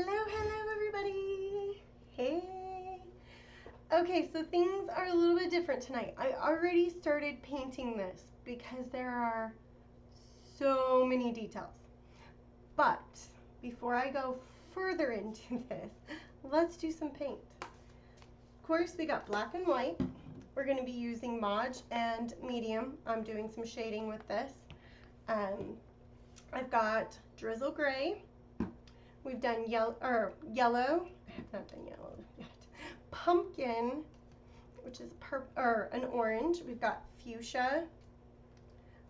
Hello everybody. Hey. Okay, so things are a little bit different tonight. I already started painting this because there are so many details. But before I go further into this, let's do some paint. Of course, we got black and white. We're going to be using Mod and medium. I'm doing some shading with this. I've got drizzle gray. We've done yellow. I have not done yellow yet. Pumpkin, which is an orange. We've got fuchsia.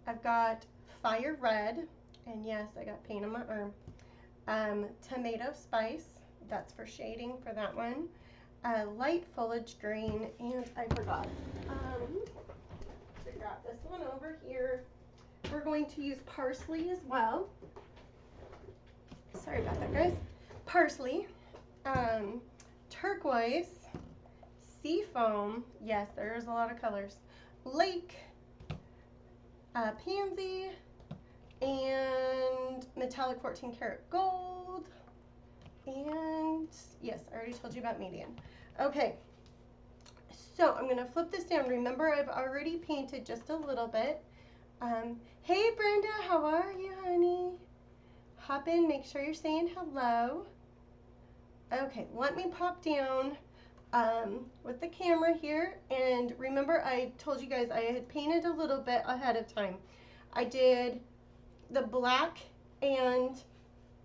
I've got fire red, and yes, I got paint on my arm. Tomato spice. That's for shading for that one. Light foliage green, and I forgot to grab this one over here. We're going to use parsley as well. Sorry about that, guys. Parsley, turquoise, seafoam. Yes, there's a lot of colors. Lake, pansy, and metallic 14 karat gold. And yes, I already told you about median. Okay, so I'm gonna flip this down. Remember, I've already painted just a little bit. Hey Brenda, how are you, honey? Hop in, make sure you're saying hello. Okay, let me pop down with the camera here. And remember, I told you guys I had painted a little bit ahead of time. I did the black and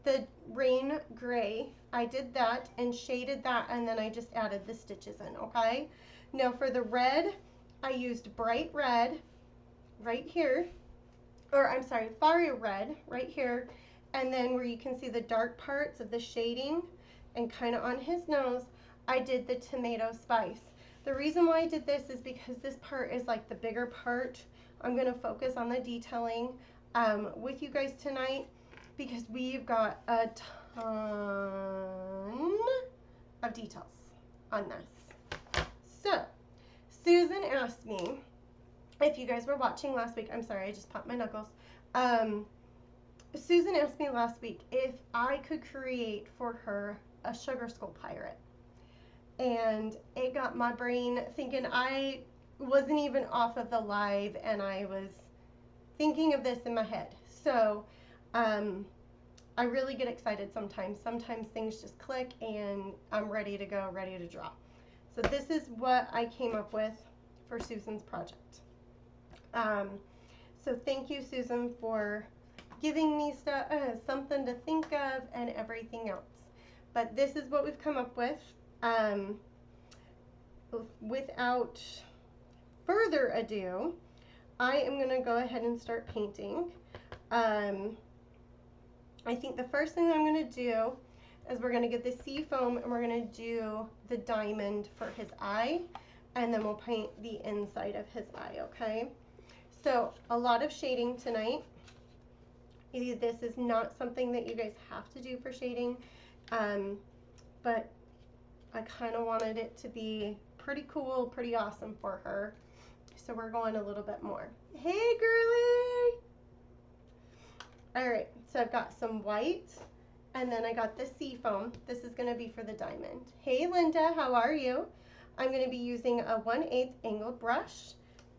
the rain gray. I did that and shaded that, and then I just added the stitches in, okay? Now for the red, I used bright red right here, or I'm sorry, fire red right here, and then where you can see the dark parts of the shading and kind of on his nose, I did the tomato spice. The reason why I did this is because this part is like the bigger part. I'm going to focus on the detailing with you guys tonight because we've got a ton of details on this. So, Susan asked me, if you guys were watching last week, I'm sorry, I just popped my knuckles. Susan asked me last week if I could create for her a Sugar Skull pirate. And it got my brain thinking. I wasn't even off of the live and I was thinking of this in my head. So I really get excited sometimes. Sometimes things just click and I'm ready to go, ready to draw. So this is what I came up with for Susan's project. So thank you, Susan, for giving me something to think of and everything else. But this is what we've come up with. Without further ado, I am going to go ahead and start painting. I think the first thing that I'm going to do is we're going to get the sea foam and we're going to do the diamond for his eye, and then we'll paint the inside of his eye, okay? So a lot of shading tonight. This is not something that you guys have to do for shading, but I kind of wanted it to be pretty cool, pretty awesome for her. So we're going a little bit more. Hey, girly! All right, so I've got some white, and then I got the sea foam. This is going to be for the diamond. Hey, Linda, how are you? I'm going to be using a 1/8 angled brush,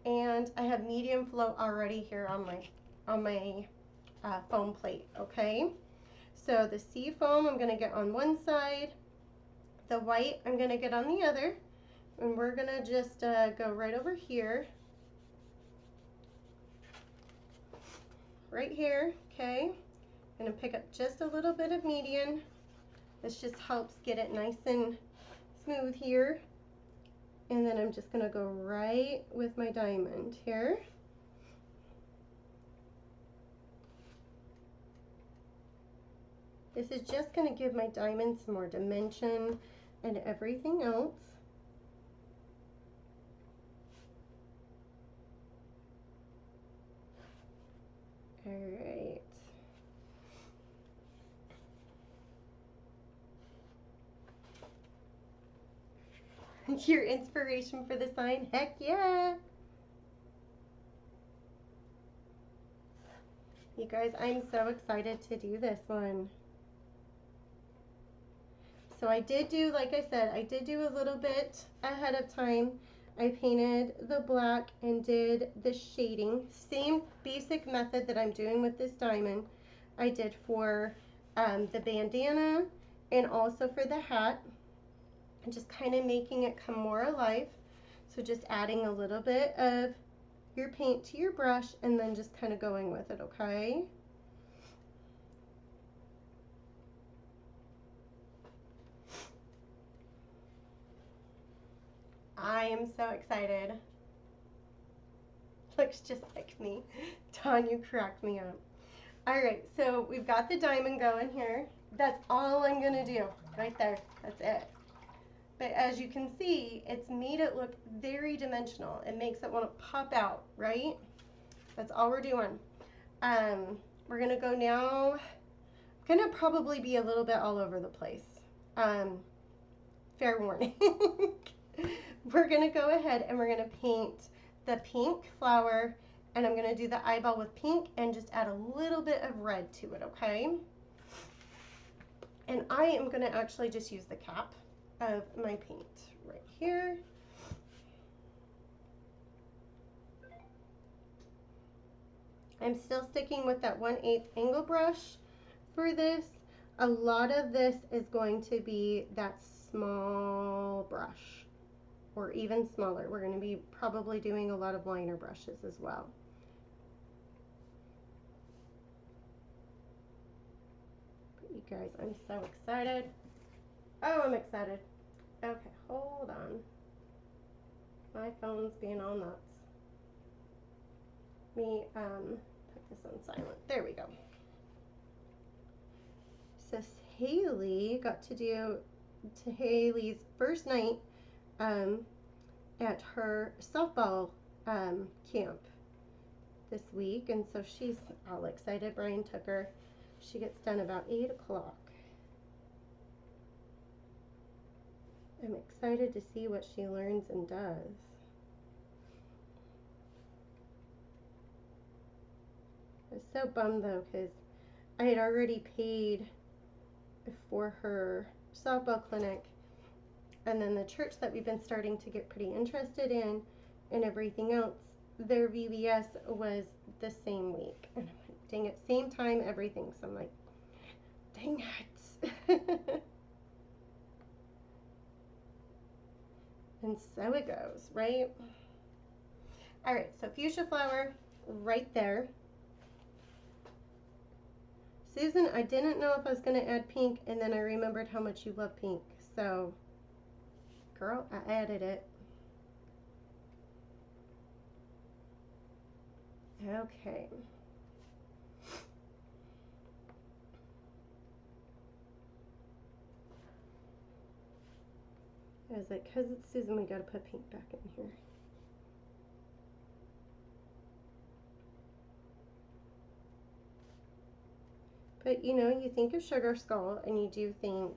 and I have medium flow already here on my foam plate, okay? So the sea foam I'm going to get on one side, the white I'm going to get on the other, and we're going to just go right over here, right here, okay? I'm going to pick up just a little bit of median. This just helps get it nice and smooth here. And then I'm just going to go right with my diamond here. This is just going to give my diamond some more dimension and everything else. All right. Your inspiration for the sign? Heck yeah! You guys, I'm so excited to do this one. So I did do, like I said, I did do a little bit ahead of time. I painted the black and did the shading. Same basic method that I'm doing with this diamond I did for the bandana and also for the hat. And just kind of making it come more alive. So just adding a little bit of your paint to your brush and then just kind of going with it, okay? I am so excited. Looks just like me. Dawn, you cracked me up. All right, so we've got the diamond going here. That's all I'm gonna do right there. That's it. But as you can see, it's made it look very dimensional. It makes it want to pop out, right? That's all we're doing. We're gonna go now. I'm gonna probably be a little bit all over the place. Fair warning. We're gonna go ahead and we're gonna paint the pink flower, and I'm gonna do the eyeball with pink and just add a little bit of red to it, okay? And I am gonna actually just use the cap of my paint right here. I'm still sticking with that 1/8 angle brush for this. A lot of this is going to be that small brush, or even smaller. We're going to be probably doing a lot of liner brushes as well. But you guys, I'm so excited. Oh, I'm excited. Okay, hold on. My phone's being all nuts. Let me put this on silent. There we go. So Haley got to do Haley's first night at her softball camp this week, and so she's all excited. Brian took her. She gets done about 8 o'clock. I'm excited to see what she learns and does. I was so bummed though, because I had already paid for her softball clinic, and then the church that we've been starting to get pretty interested in and everything else, their VBS was the same week. And I'm like, dang it, same time, everything. So I'm like, dang it. And so it goes, right? All right, so fuchsia flower right there. Susan, I didn't know if I was going to add pink, and then I remembered how much you love pink. So, girl, I added it. Okay. I was like, because it's Susan, we got to put pink back in here. But, you know, you think of Sugar Skull, and you do think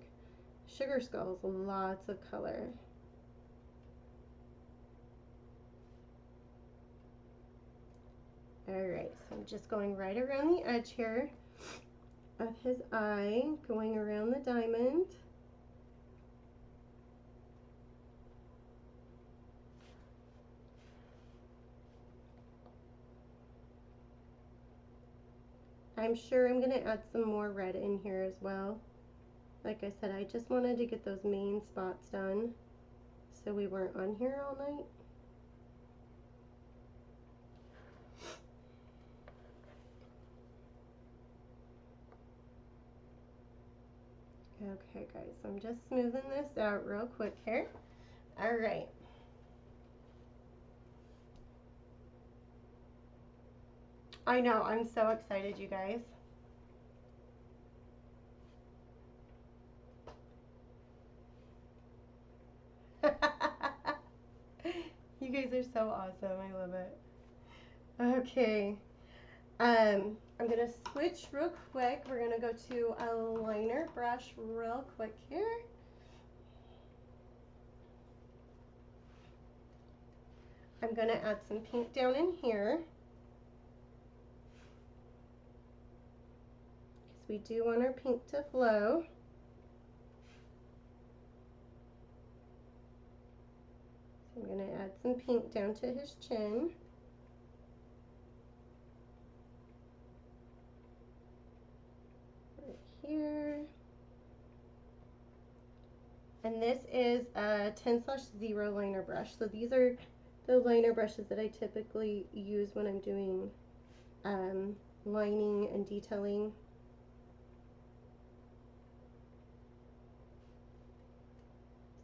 Sugar Skull's lots of color. Alright, so I'm just going right around the edge here of his eye, going around the diamond. I'm sure I'm going to add some more red in here as well. Like I said, I just wanted to get those main spots done so we weren't on here all night. Okay guys, so I'm just smoothing this out real quick here. All right. I know, I'm so excited, you guys. You guys are so awesome. I love it. Okay. I'm gonna switch real quick. We're gonna go to a liner brush real quick here. I'm gonna add some pink down in here, because we do want our pink to flow. we're going to add some pink down to his chin. Right here. And this is a 10/0 liner brush. So these are the liner brushes that I typically use when I'm doing lining and detailing.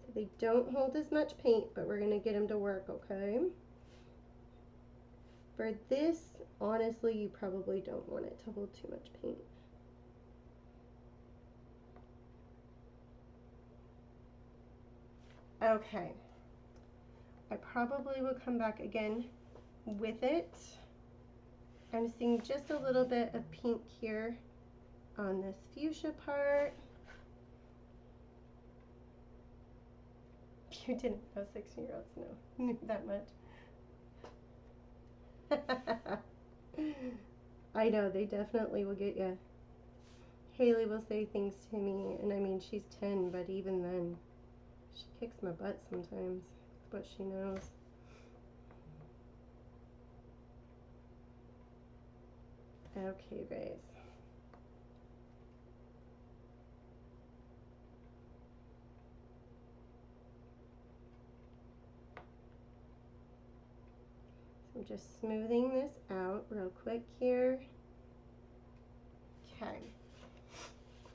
So they don't hold as much paint, but we're going to get them to work, okay? For this, honestly, you probably don't want it to hold too much paint. Okay. I probably will come back again with it. I'm seeing just a little bit of pink here on this fuchsia part. You didn't know 16-year-olds knew that much. I know, they definitely will get you. Haley will say things to me, and I mean, she's 10, but even then, she kicks my butt sometimes. That's what she knows. Okay, guys. So I'm just smoothing this out real quick here. Okay.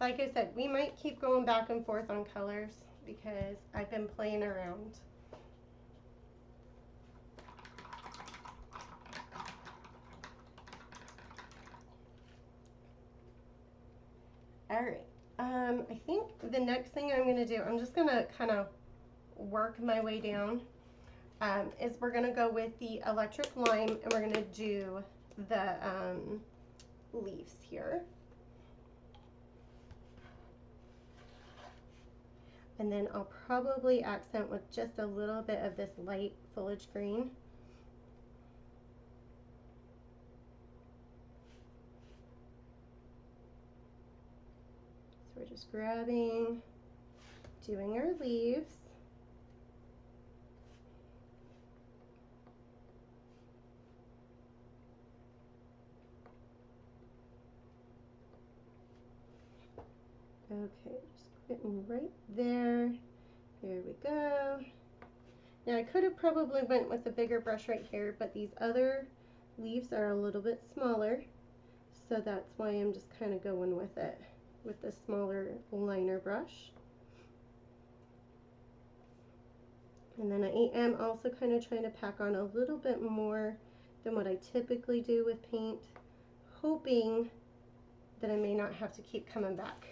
Like I said, we might keep going back and forth on colors because I've been playing around. All right. I think the next thing I'm going to do, I'm just going to kind of work my way down, is we're going to go with the electric lime and we're going to do the leaves here. And then I'll probably accent with just a little bit of this light foliage green. So we're just grabbing, doing our leaves. Okay, just getting right there. There we go. Now I could have probably went with a bigger brush right here, but these other leaves are a little bit smaller, so that's why I'm just kind of going with it, with the smaller liner brush. And then I am also kind of trying to pack on a little bit more than what I typically do with paint, hoping that I may not have to keep coming back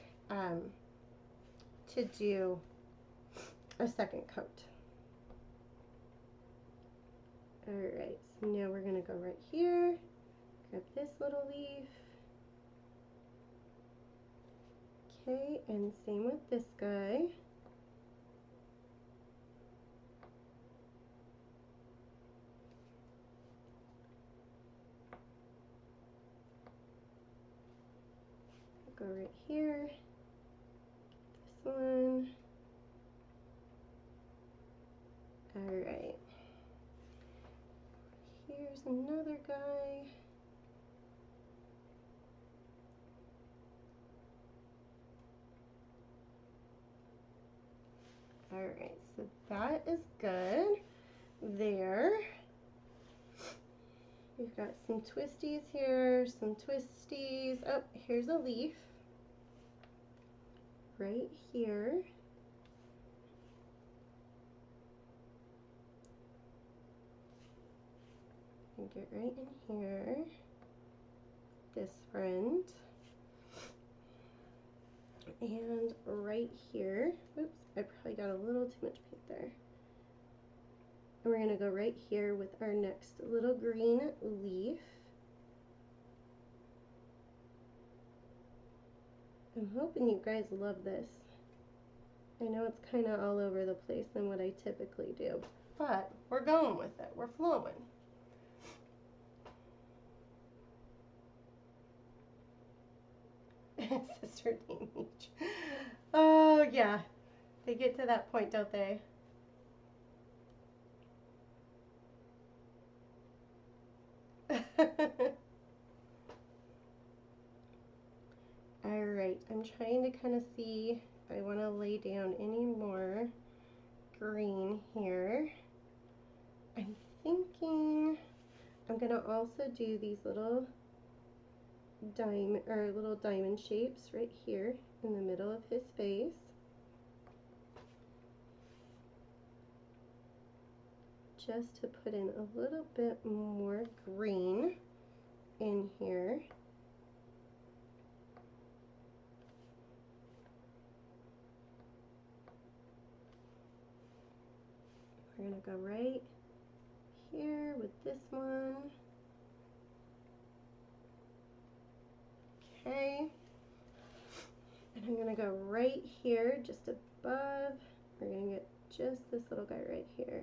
to do a second coat. Alright, so now we're going to go right here, grab this little leaf. Okay, and same with this guy. Go right here, this one. Alright, here's another guy. Alright, so that is good there. We've got some twisties here, some twisties. Oh, here's a leaf right here. And get right in here. This friend. And right here. Oops, I probably got a little too much paint there. And we're going to go right here with our next little green leaf. I'm hoping you guys love this. I know it's kind of all over the place than what I typically do, but we're going with it. We're flowing. Sister name each. Oh, yeah. They get to that point, don't they? I'm trying to kind of see if I want to lay down any more green here. I'm thinking I'm going to also do these little diamond shapes right here in the middle of his face. Just to put in a little bit more green in here. We're going to go right here with this one. Okay. And I'm going to go right here, just above. We're going to get just this little guy right here.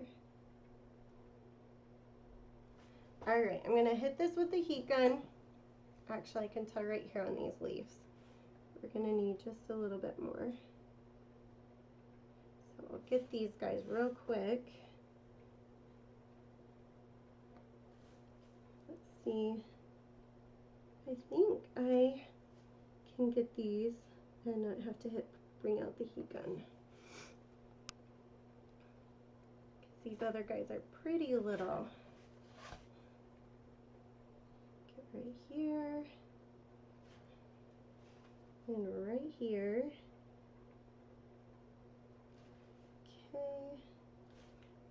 Alright, I'm going to hit this with the heat gun. Actually, I can tell right here on these leaves. We're going to need just a little bit more. So I'll get these guys real quick. Let's see. I think I can get these and not have to bring out the heat gun. These other guys are pretty little. Get right here and right here. Okay,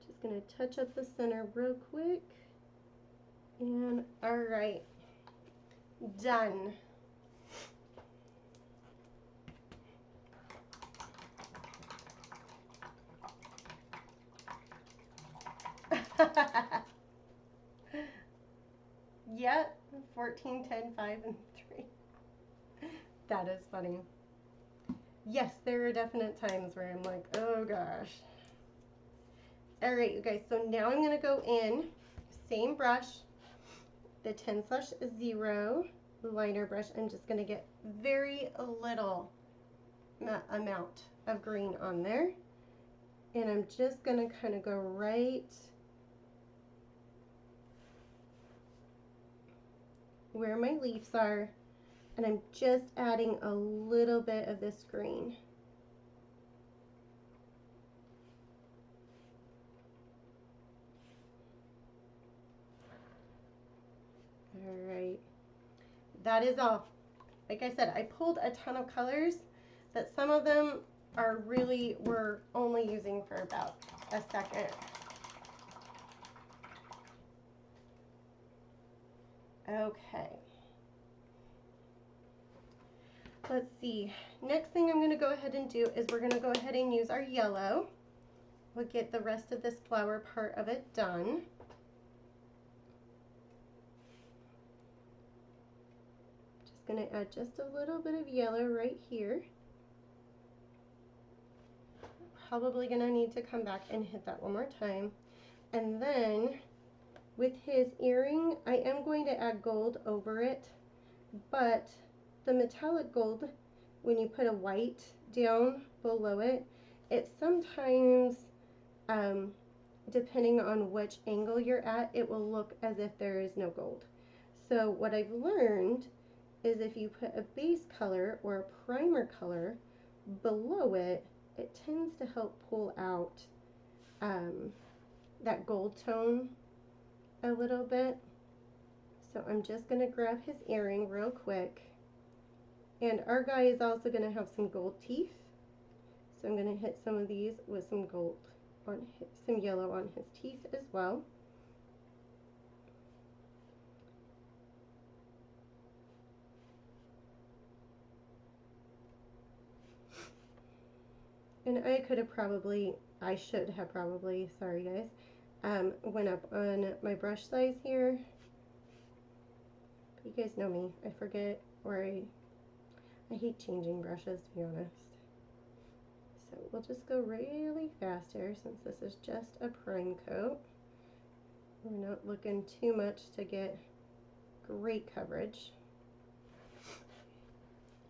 just gonna touch up the center real quick. And all right, done. Yep, 14, 10, 5, and 3. That is funny. Yes, there are definite times where I'm like, oh gosh. All right, you guys, so now I'm gonna go in, same brush, the 10/0 liner brush. I'm just gonna get very little amount of green on there. And I'm just gonna kind of go right where my leaves are, and I'm just adding a little bit of this green. All right, that is all. Like I said, I pulled a ton of colors that some of them are really, we're only using for about a second. Okay. Let's see. Next thing I'm going to go ahead and do is we're going to go ahead and use our yellow. We'll get the rest of this flower part of it done. Just going to add just a little bit of yellow right here. Probably going to need to come back and hit that one more time. And then with his earring, I am going to add gold over it, but the metallic gold, when you put a white down below it, it sometimes, depending on which angle you're at, it will look as if there is no gold. So what I've learned is if you put a base color or a primer color below it, it tends to help pull out that gold tone a little bit. So I'm just going to grab his earring real quick. And our guy is also going to have some gold teeth. So I'm going to hit some of these with some gold, on some yellow on his teeth as well. And I should have probably, sorry guys, went up on my brush size here. But you guys know me, I forget, or I hate changing brushes, to be honest. So we'll just go really fast here since this is just a prime coat. We're not looking too much to get great coverage.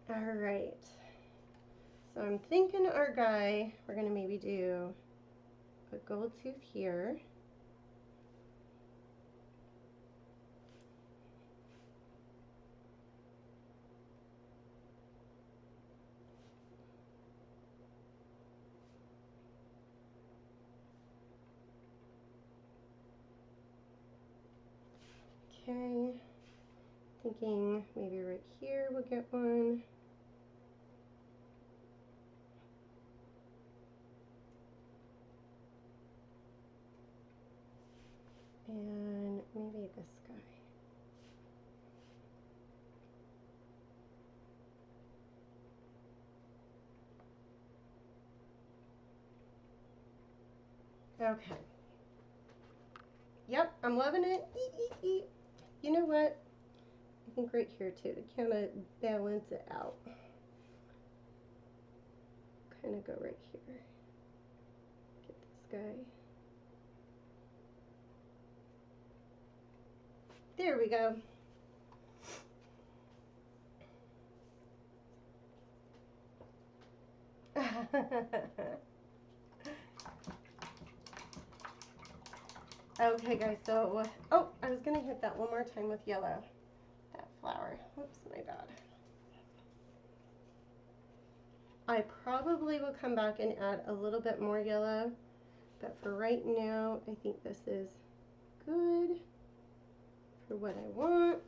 All right. So I'm thinking our guy, we're going to maybe do a gold tooth here. Thinking maybe right here we'll get one. And maybe this guy. Okay. Yep, I'm loving it. Eat, eat, eat. You know what? I think right here too, to kind of balance it out. Kind of go right here. Get this guy. There we go. Okay guys, so, oh, I was gonna hit that one more time with yellow. That flower. Oops, my bad. I probably will come back and add a little bit more yellow, but for right now, I think this is good for what I want.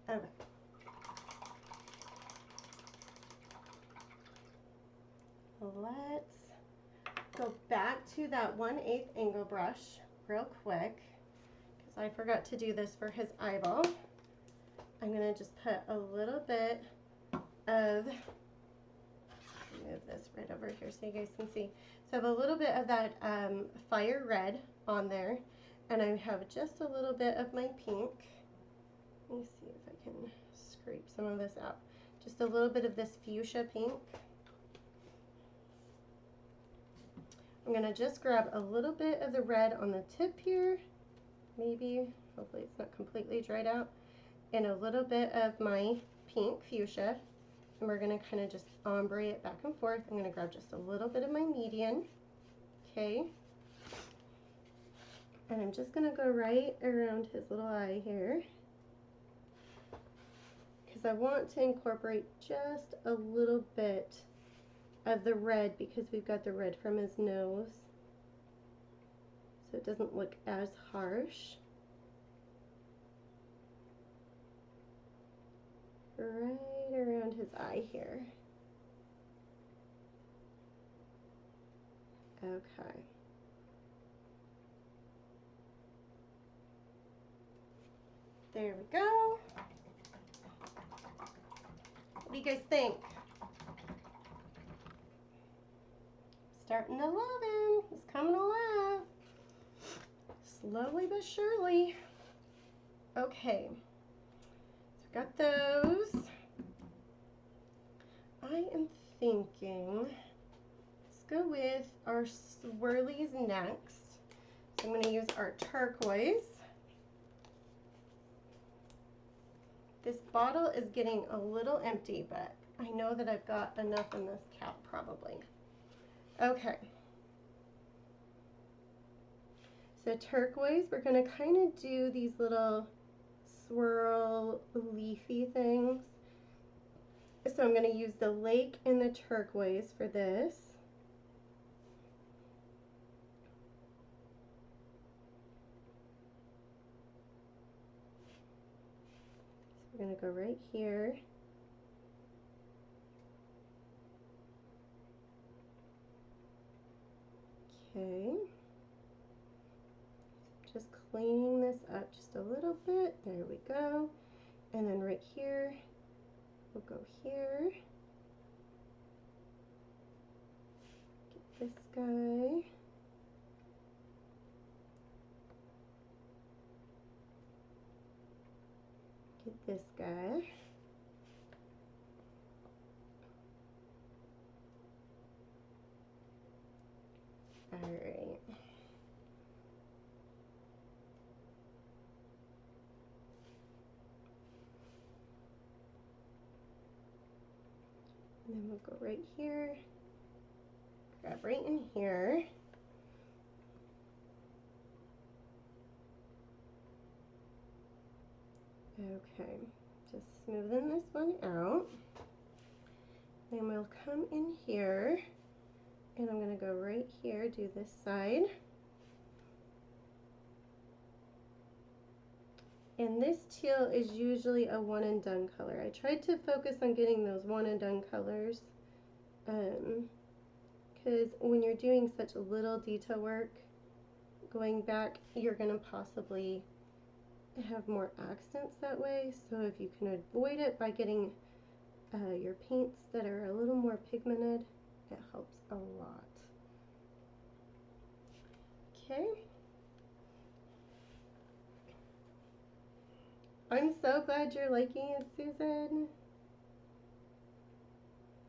Okay. Let's go back to that 1/8 angle brush real quick, because I forgot to do this for his eyeball. I'm going to just put a little bit of, move this right over here so you guys can see. So I have a little bit of that fire red on there, and I have just a little bit of my pink. Let me see if I can scrape some of this out. Just a little bit of this fuchsia pink. I'm going to just grab a little bit of the red on the tip here, maybe, hopefully it's not completely dried out, and a little bit of my pink fuchsia, and we're going to kind of just ombre it back and forth. I'm going to grab just a little bit of my median, okay, and I'm just going to go right around his little eye here, because I want to incorporate just a little bit of the red, because we've got the red from his nose, so it doesn't look as harsh. Right around his eye here. Okay. There we go. What do you guys think? Starting to love him. He's coming alive. Slowly but surely. Okay. So got those. I am thinking, let's go with our swirlies next. So I'm going to use our turquoise. This bottle is getting a little empty, but I know that I've got enough in this cap probably. Okay. So turquoise, we're going to kind of do these little swirl leafy things. So I'm going to use the lake and the turquoise for this. So we're going to go right here. Okay. Just cleaning this up just a little bit. There we go. And then right here, we'll go here. Get this guy. Get this guy. All right. And then we'll go right here, grab right in here. Okay, just smoothing this one out. Then we'll come in here, and I'm going to go right here, do this side. And this teal is usually a one and done color. I tried to focus on getting those one and done colors because when you're doing such little detail work, going back, you're going to possibly have more accents that way. So if you can avoid it by getting your paints that are a little more pigmented, it helps a lot. Okay. I'm so glad you're liking it, Susan.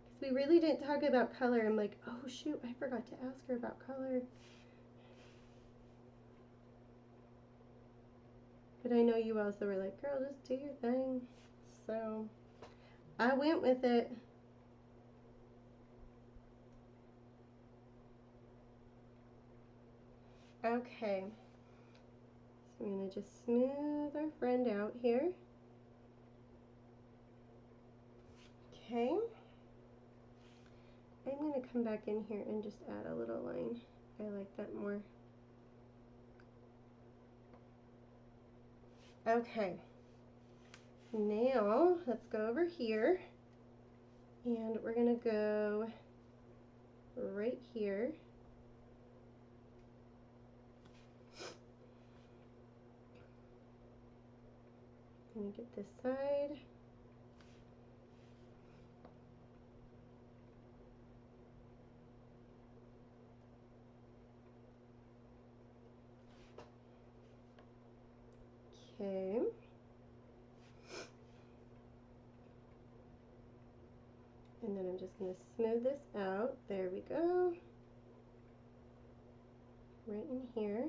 Because we really didn't talk about color. I'm like, oh shoot, I forgot to ask her about color. But I know you also were like, girl, just do your thing. So I went with it. Okay. So I'm going to just smooth our friend out here. Okay. I'm going to come back in here and just add a little line. I like that more. Okay. Now let's go over here and we're going to go right here. Let me get this side. Okay. And then I'm just going to smooth this out. There we go. Right in here.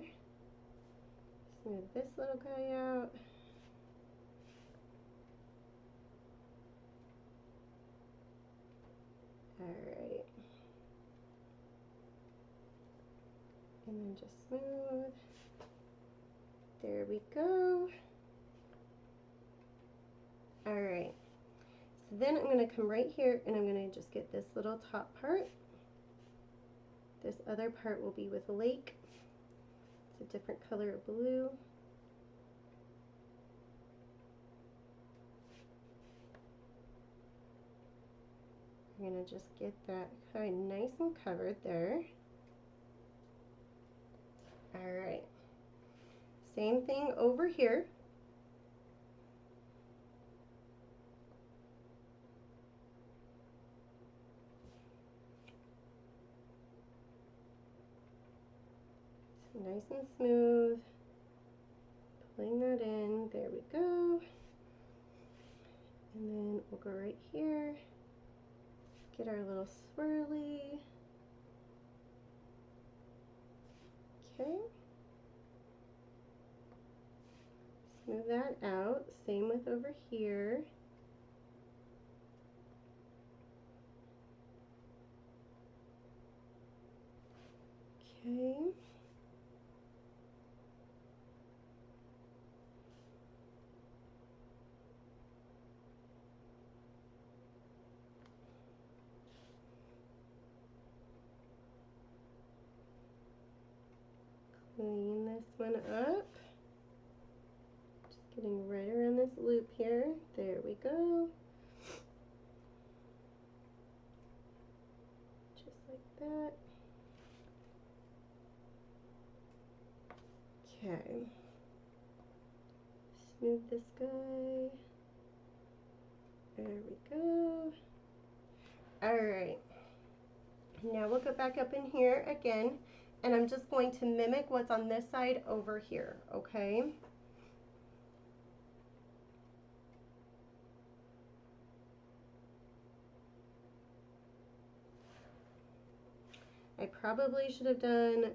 Smooth this little guy out. Alright. And then just smooth. There we go. Alright. So then I'm going to come right here and I'm going to just get this little top part. This other part will be with Lake. It's a different color of blue. We're going to just get that kind of nice and covered there. Alright. Same thing over here. Nice and smooth. Pulling that in. There we go. And then we'll go right here. Get our little swirly. Okay. Smooth that out. Same with over here. Okay. Clean this one up. Just getting right around this loop here. There we go. Just like that. Okay. Smooth this guy. There we go. Alright. Now we'll go back up in here again, and I'm just going to mimic what's on this side over here, okay? I probably should have done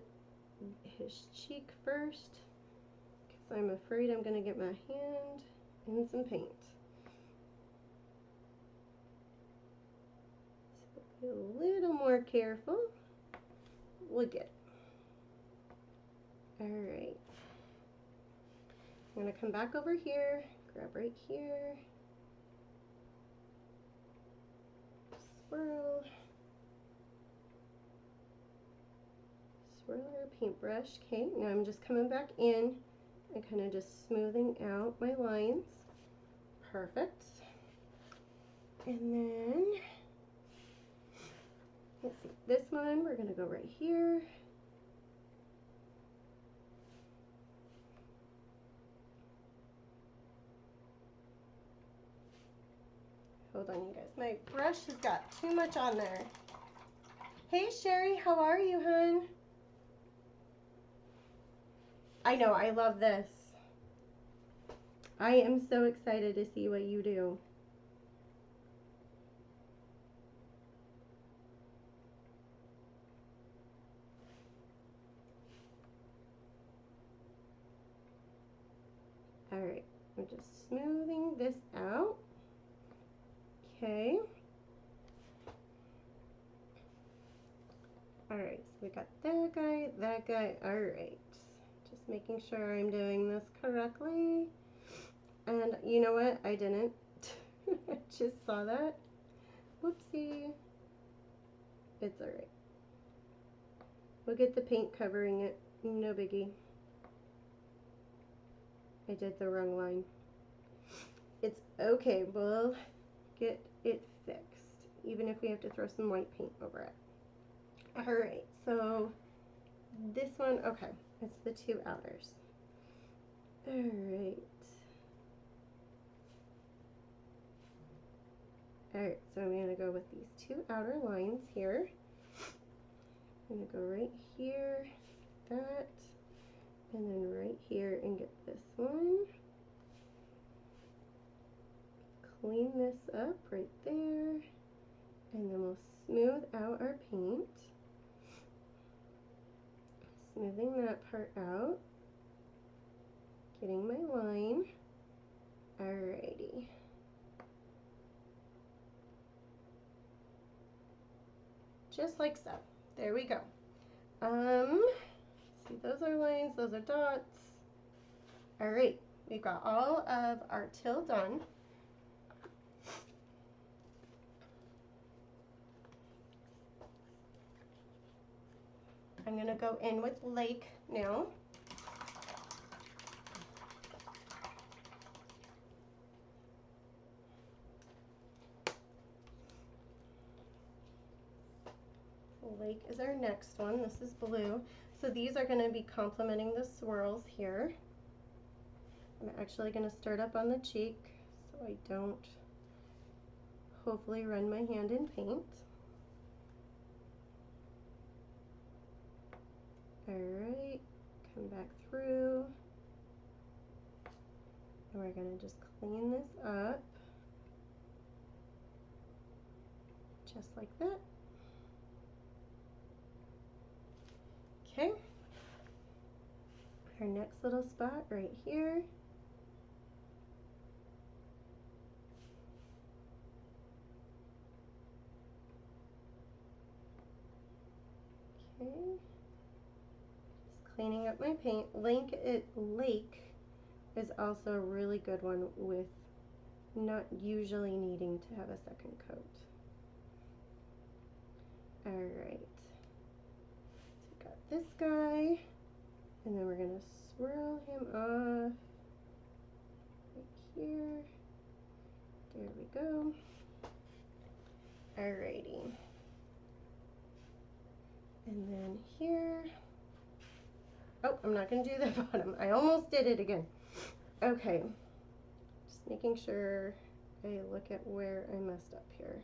his cheek first, because I'm afraid I'm going to get my hand in some paint. So be a little more careful. We'll get it. Alright. I'm going to come back over here, grab right here, swirl. Swirl our paintbrush. Okay, now I'm just coming back in and kind of just smoothing out my lines. Perfect. And then, let's see, this one, we're gonna go right here. Hold on, you guys. My brush has got too much on there. Hey, Sherry, how are you, hon? I know, I love this. I am so excited to see what you do. All right, I'm just smoothing this out. Okay. All right, so we got that guy. All right, just making sure I'm doing this correctly. And you know what? I didn't. I just saw that. Whoopsie. It's all right. We'll get the paint covering it. No biggie. I did the wrong line. It's okay. We'll get it fixed, even if we have to throw some white paint over it. All right. So this one, okay. It's the two outers. All right. Alright, so I'm going to go with these two outer lines here. I'm going to go right here, that, and then right here and get this one. Clean this up right there, and then we'll smooth out our paint. Smoothing that part out. Getting my line. Alrighty. Just like so. There we go. See, those are lines, those are dots. Alright, we've got all of our till done. I'm going to go in with Lake now. Lake is our next one. This is blue. So these are going to be complementing the swirls here. I'm actually going to start up on the cheek so I don't hopefully run my hand in paint. Alright, come back through. And we're going to just clean this up. Just like that. Okay. Our next little spot right here. Okay. Just cleaning up my paint. Lake is also a really good one with not usually needing to have a second coat. Alright. So we got this guy. And then we're going to swirl him off right here. There we go. Alrighty. And then here. Oh, I'm not going to do the bottom. I almost did it again. Okay. Just making sure I look at where I messed up here.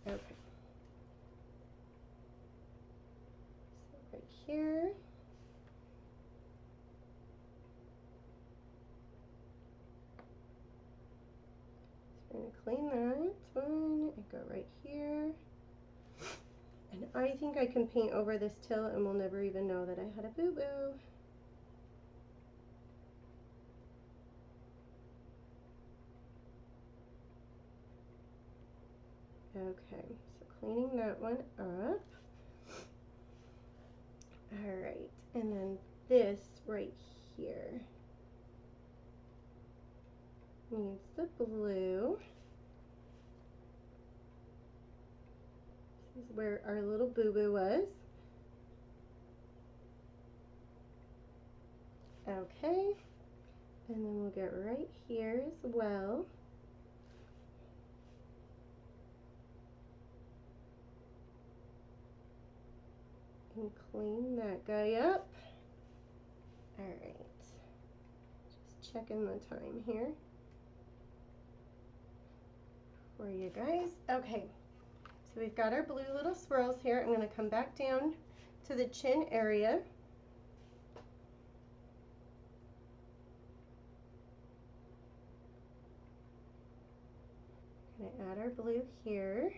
Okay. So right here. So I'm going to clean that one and go right here. And I think I can paint over this till and we'll never even know that I had a boo-boo. Okay, so cleaning that one up. Alright, and then this right here needs the blue. This is where our little boo-boo was. Okay, and then we'll get right here as well. And clean that guy up. All right, just checking the time here for you guys. Okay, so we've got our blue little swirls here. I'm going to come back down to the chin area. Going to add our blue here.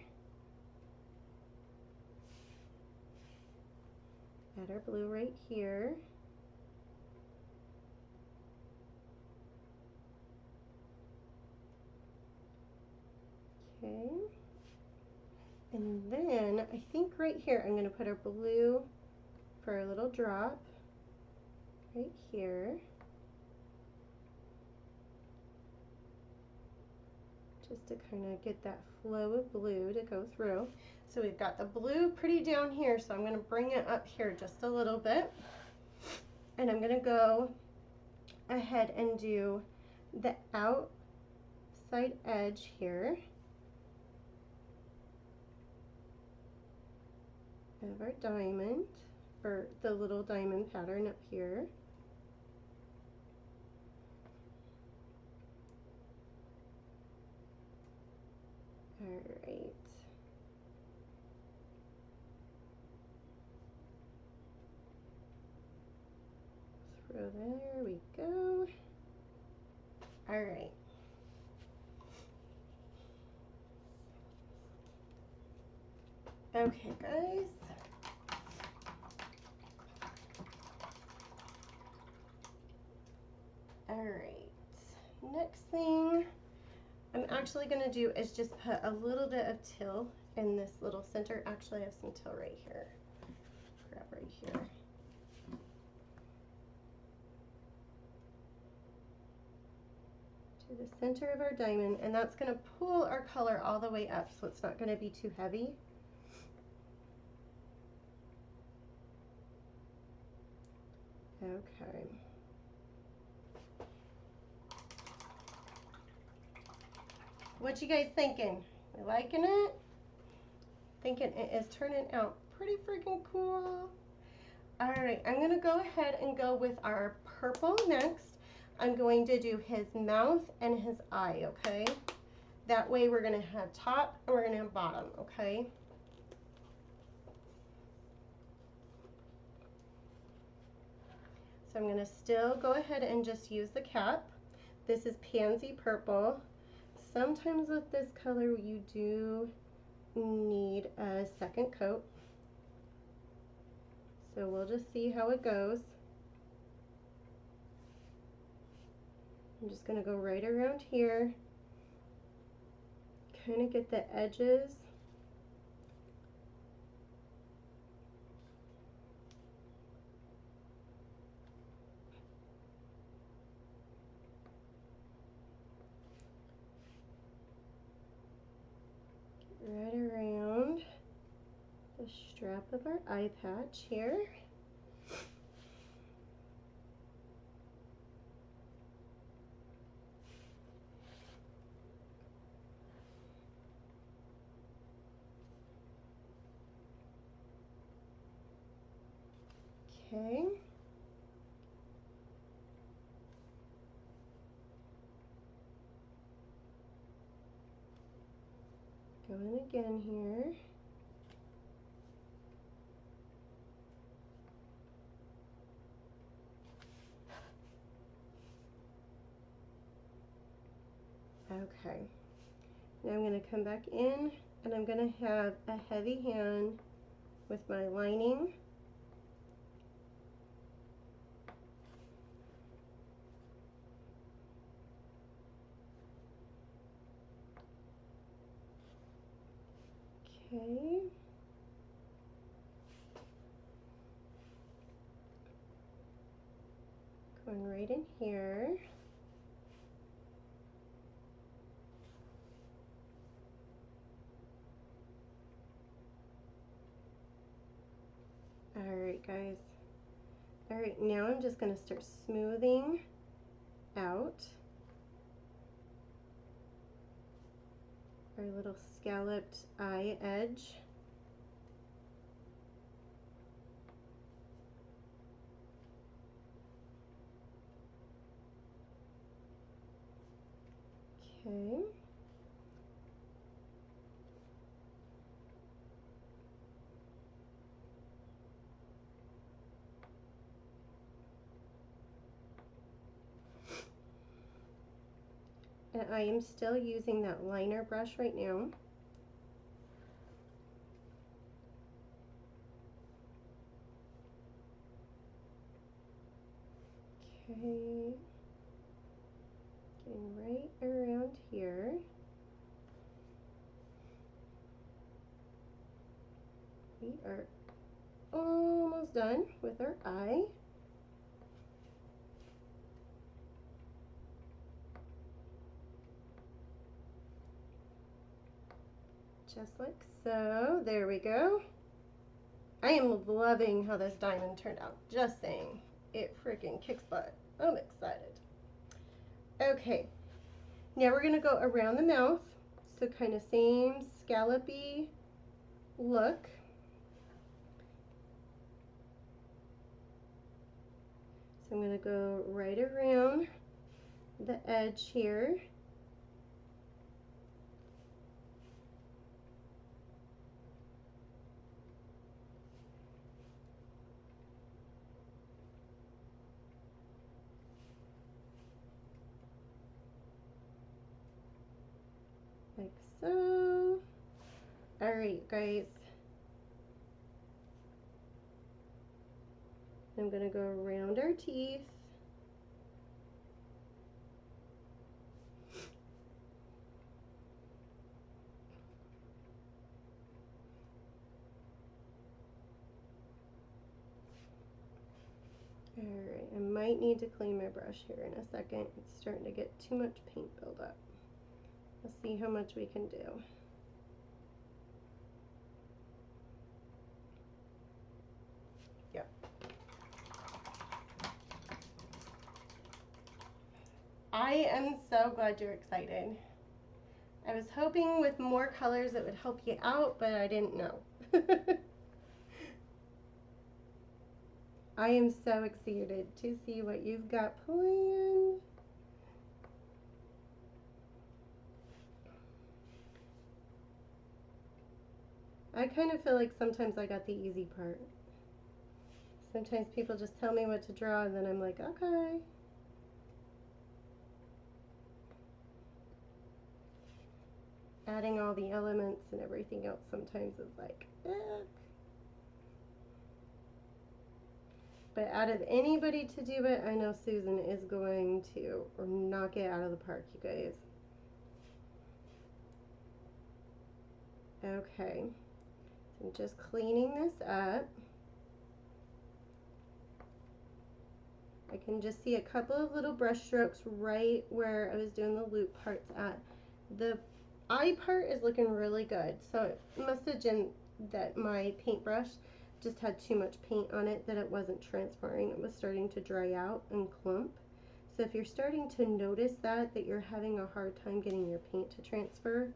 Add our blue right here. Okay. And then I think right here I'm going to put our blue for a little drop right here. Just to kind of get that flow of blue to go through. So we've got the blue pretty down here, so I'm going to bring it up here just a little bit. And I'm going to go ahead and do the outside edge here of our diamond, or the little diamond pattern up here. All right. Through there we go. All right. Okay, guys. All right. Next thing I'm actually going to do is just put a little bit of till in this little center. Actually, I have some till right here. Grab right here. To the center of our diamond, and that's going to pull our color all the way up, so it's not going to be too heavy. Okay. What you guys thinking? You liking it? Thinking it is turning out pretty freaking cool. All right, I'm gonna go ahead and go with our purple next. I'm going to do his mouth and his eye, okay? That way we're gonna have top and we're gonna have bottom, okay? So I'm gonna still go ahead and just use the cap. This is pansy purple. Sometimes with this color you do need a second coat. So we'll just see how it goes. I'm just going to go right around here, kind of get the edges. Right around the strap of our eye patch here. Okay. Going again here. Okay. Now I'm going to come back in and I'm going to have a heavy hand with my lining. Okay. Going right in here. Alright guys, All right, now I'm just going to start smoothing out our little scalloped eye edge. Okay. And I am still using that liner brush right now. Okay. Getting right around here. We are almost done with our eye. Just like so. There we go. I am loving how this diamond turned out. Just saying. It freaking kicks butt. I'm excited. Okay. Now we're going to go around the mouth. So kind of same scallopy look. So I'm going to go right around the edge here. Like so. All right, guys. I'm going to go around our teeth. All right, I might need to clean my brush here in a second. It's starting to get too much paint buildup. Let's see how much we can do. Yep. I am so glad you're excited. I was hoping with more colors it would help you out, but I didn't know. I am so excited to see what you've got planned. I kind of feel like sometimes I got the easy part. Sometimes people just tell me what to draw and then I'm like, okay. Adding all the elements and everything else sometimes is like, eh. But out of anybody to do it, I know Susan is going to knock it out of the park, you guys. Okay, so I'm just cleaning this up. I can just see a couple of little brush strokes right where I was doing the loop parts at. The eye part is looking really good, so it must have been that my paintbrush just had too much paint on it, that it wasn't transferring. It was starting to dry out and clump. So if you're starting to notice that you're having a hard time getting your paint to transfer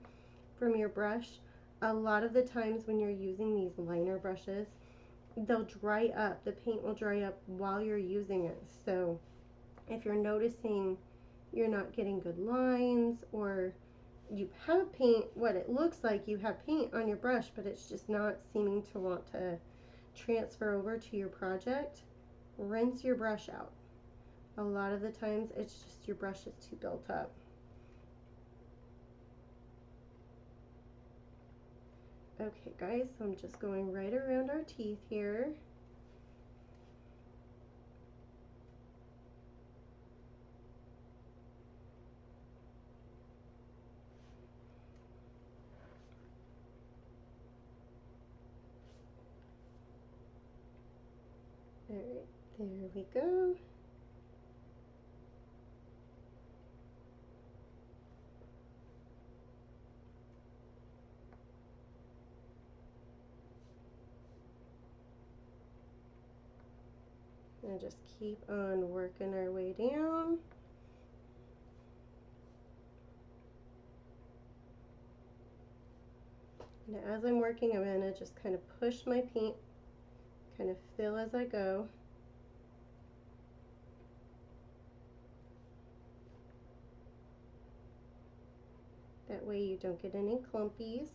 from your brush, a lot of the times when you're using these liner brushes, they'll dry up. The paint will dry up while you're using it. So if you're noticing you're not getting good lines, or you have paint, what it looks like you have paint on your brush, but it's just not seeming to want to transfer over to your project, rinse your brush out. A lot of the times it's just your brush is too built up. Okay guys, so I'm just going right around our teeth here. All right, there we go. gonna just keep on working our way down. And as I'm working, I'm gonna just kind of push my paint, kind of fill as I go. That way you don't get any clumpies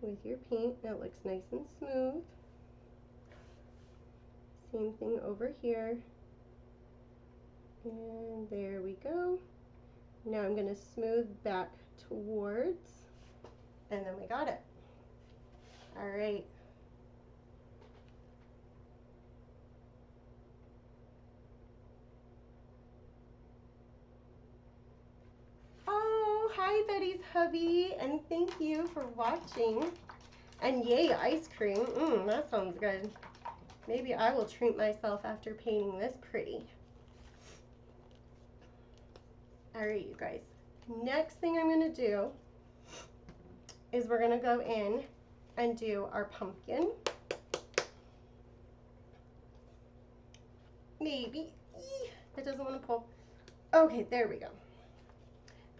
with your paint. It looks nice and smooth. Same thing over here. And there we go. Now I'm going to smooth back towards, and then we got it. All right. Oh, hi Betty's hubby, and thank you for watching. And yay, ice cream. That sounds good. Maybe I will treat myself after painting this pretty. All right, you guys. Next thing I'm going to do is we're going to go in and do our pumpkin. Maybe. It doesn't want to pull. Okay, there we go.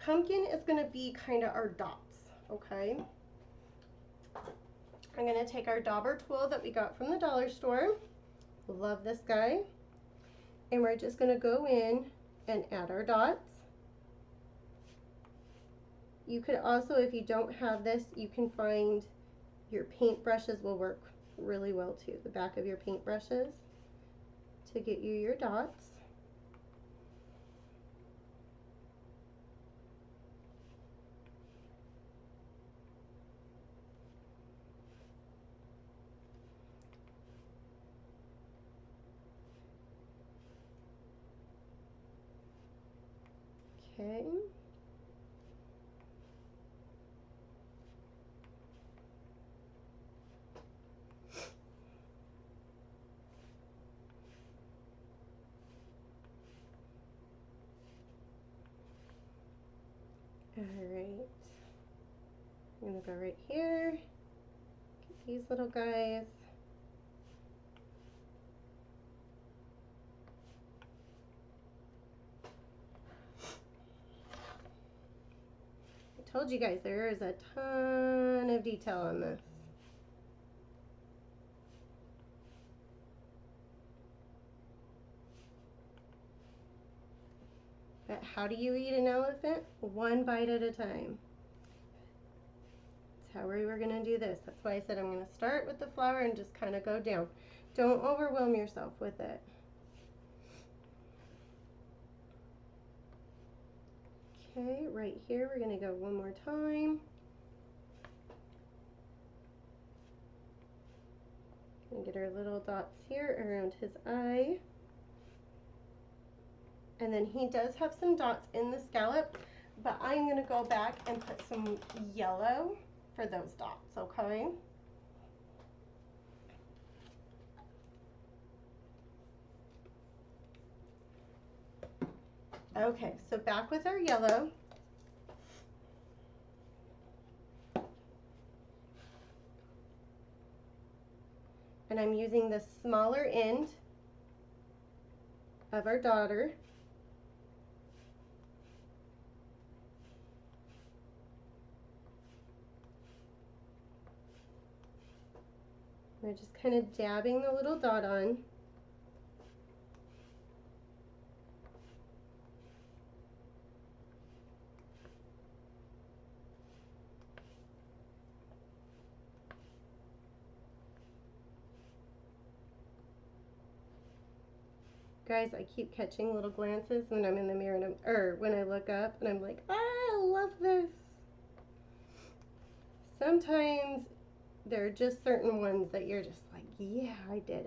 Pumpkin is going to be kind of our dots, okay? I'm going to take our dauber tool that we got from the dollar store. Love this guy. And we're just going to go in and add our dots. You could also, if you don't have this, you can find your paint brushes will work really well too. The back of your paint brushes to get you your dots. Okay. Alright, I'm going to go right here, get these little guys. I told you guys there is a ton of detail on this. But how do you eat an elephant? One bite at a time. That's how we were going to do this. That's why I said I'm going to start with the flower and just kind of go down. Don't overwhelm yourself with it. Okay, right here we're going to go one more time. And get our little dots here around his eye. And then he does have some dots in the scallop, but I'm going to go back and put some yellow for those dots, okay? Okay, so back with our yellow. And I'm using the smaller end of our daughter. We're just kind of dabbing the little dot on. Guys, I keep catching little glances when I'm in the mirror, and or when I look up and I'm like, ah, I love this. Sometimes there are just certain ones that you're just like, yeah, I did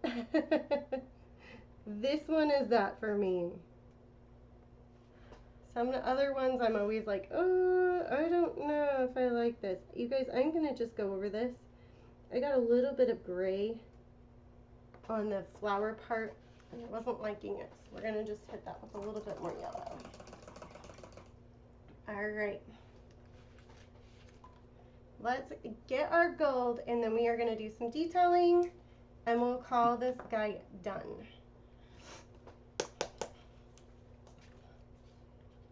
it. This one is that for me. Some other ones I'm always like, oh, I don't know if I like this. You guys, I'm going to just go over this. I got a little bit of gray on the flower part, and I wasn't liking it. So we're going to just hit that with a little bit more yellow. All right. Let's get our gold, and then we are going to do some detailing and we'll call this guy done.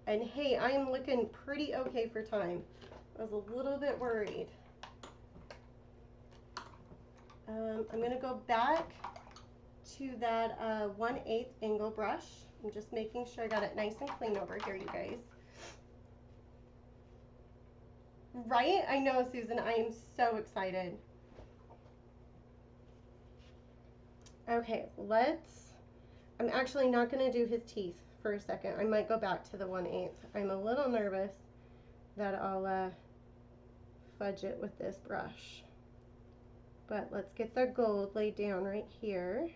And hey, I am looking pretty okay for time. I was a little bit worried. I'm gonna go back to that 1/8 angle brush. I'm just making sure I got it nice and clean over here, you guys. Right? I know, Susan, I am so excited. Okay, I'm actually not gonna do his teeth for a second. I might go back to the 1/8. I'm a little nervous that I'll fudge it with this brush. But let's get the gold laid down right here.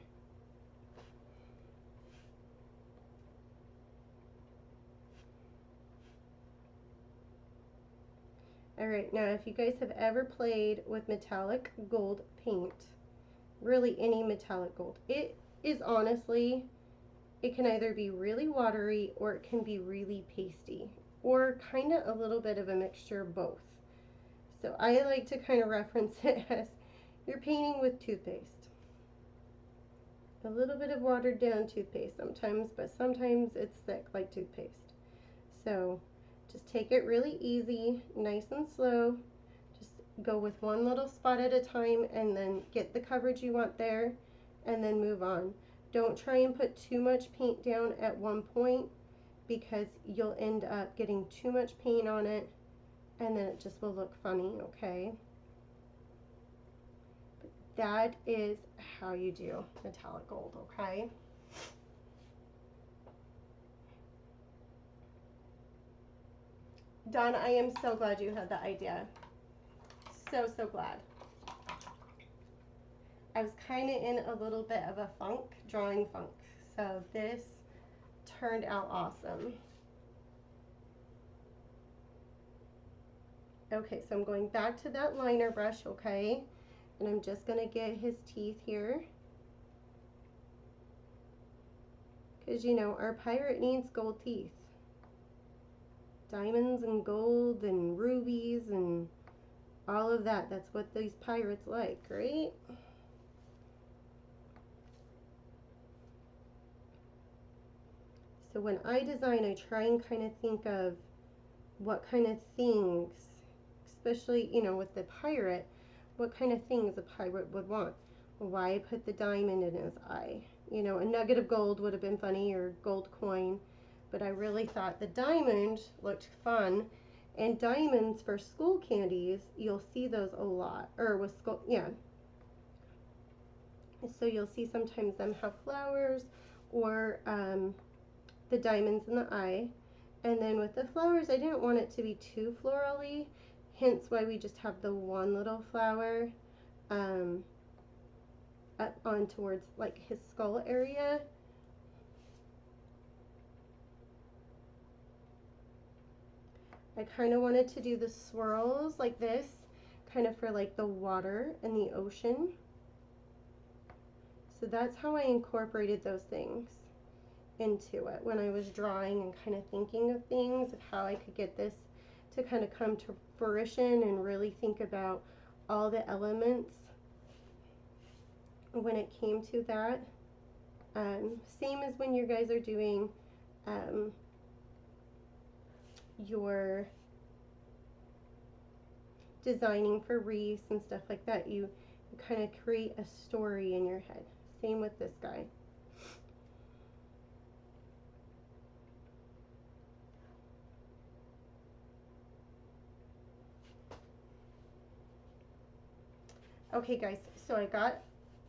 Alright, now if you guys have ever played with metallic gold paint, really any metallic gold, it is honestly, it can either be really watery or it can be really pasty, or kind of a little bit of a mixture of both. So I like to kind of reference it as you're painting with toothpaste. A little bit of watered down toothpaste sometimes, but sometimes it's thick like toothpaste. So just take it really easy, nice and slow. Just go with one little spot at a time and then get the coverage you want there and then move on. Don't try and put too much paint down at one point because you'll end up getting too much paint on it and then it just will look funny, okay? But that is how you do metallic gold, okay? Dawn, I am so glad you had the idea. So glad. I was kind of in a little bit of a funk, drawing funk. So this turned out awesome. Okay, so I'm going back to that liner brush, okay? And I'm just going to get his teeth here. Because, you know, our pirate needs gold teeth. Diamonds and gold and rubies and all of that. That's what these pirates like, right? So when I design, I try and kind of think of what kind of things, especially, you know, with the pirate, what kind of things a pirate would want. Why put the diamond in his eye? You know, a nugget of gold would have been funny, or gold coin, but I really thought the diamond looked fun. And diamonds for school candies, you'll see those a lot, or with school, yeah. So you'll see sometimes them have flowers or the diamonds in the eye. And then with the flowers, I didn't want it to be too florally, hence why we just have the one little flower up on towards like his skull area. I kind of wanted to do the swirls like this, kind of for like the water and the ocean. So that's how I incorporated those things into it when I was drawing and kind of thinking of things, of how I could get this to kind of come to fruition and really think about all the elements when it came to that. Same as when you guys are doing your designing for wreaths and stuff like that, you kind of create a story in your head. Same with this guy. Okay guys, so I got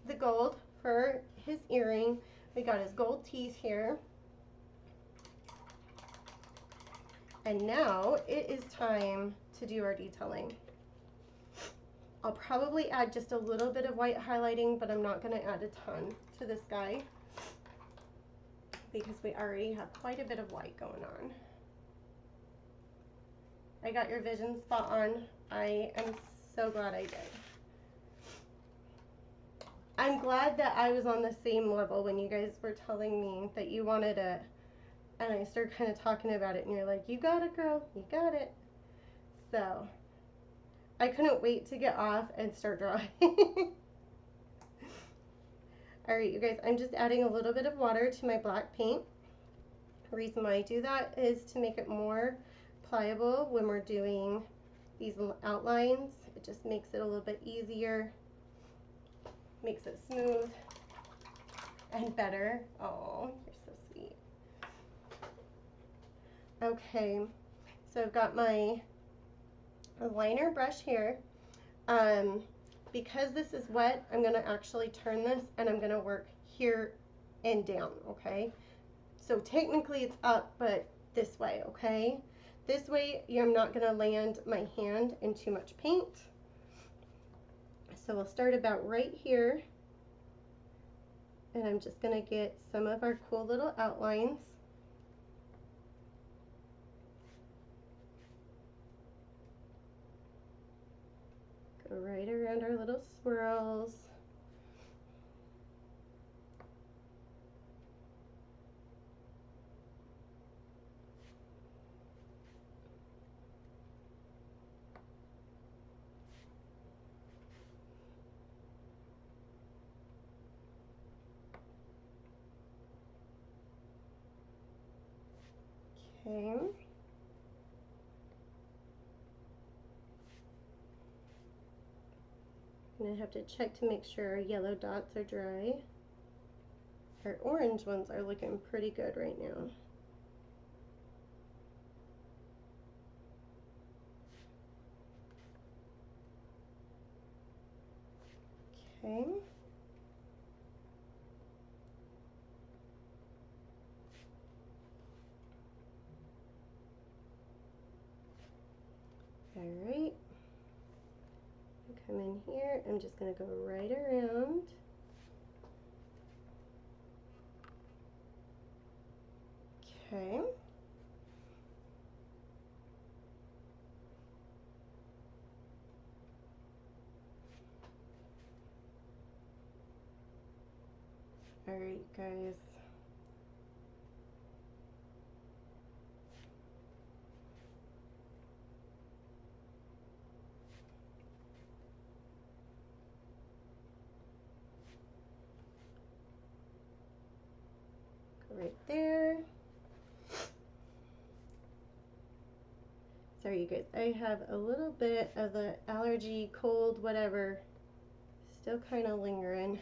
the gold for his earring. We got his gold teeth here. And now it is time to do our detailing. I'll probably add just a little bit of white highlighting, but I'm not going to add a ton to this guy because we already have quite a bit of white going on. I got your vision spot on. I am so glad I did. I'm glad that I was on the same level when you guys were telling me that you wanted it, and I started kind of talking about it, and you're like, you got it, girl, you got it. So I couldn't wait to get off and start drawing. All right, you guys, I'm just adding a little bit of water to my black paint. The reason why I do that is to make it more pliable when we're doing these outlines. It just makes it a little bit easier, makes it smooth and better. Oh, you're so sweet. Okay, so I've got my liner brush here. Because this is wet, I'm going to actually turn this and I'm going to work here and down, okay? So technically it's up, but this way, okay? This way I'm not going to land my hand in too much paint. So we'll start about right here, and I'm just going to get some of our cool little outlines. Go right around our little swirls. Okay. I'm going to have to check to make sure our yellow dots are dry. Our orange ones are looking pretty good right now. Okay. All right. Come in here. I'm just going to go right around. Okay. All right, guys. Go right there. Sorry, you guys. I have a little bit of the allergy, cold, whatever, still kind of lingering.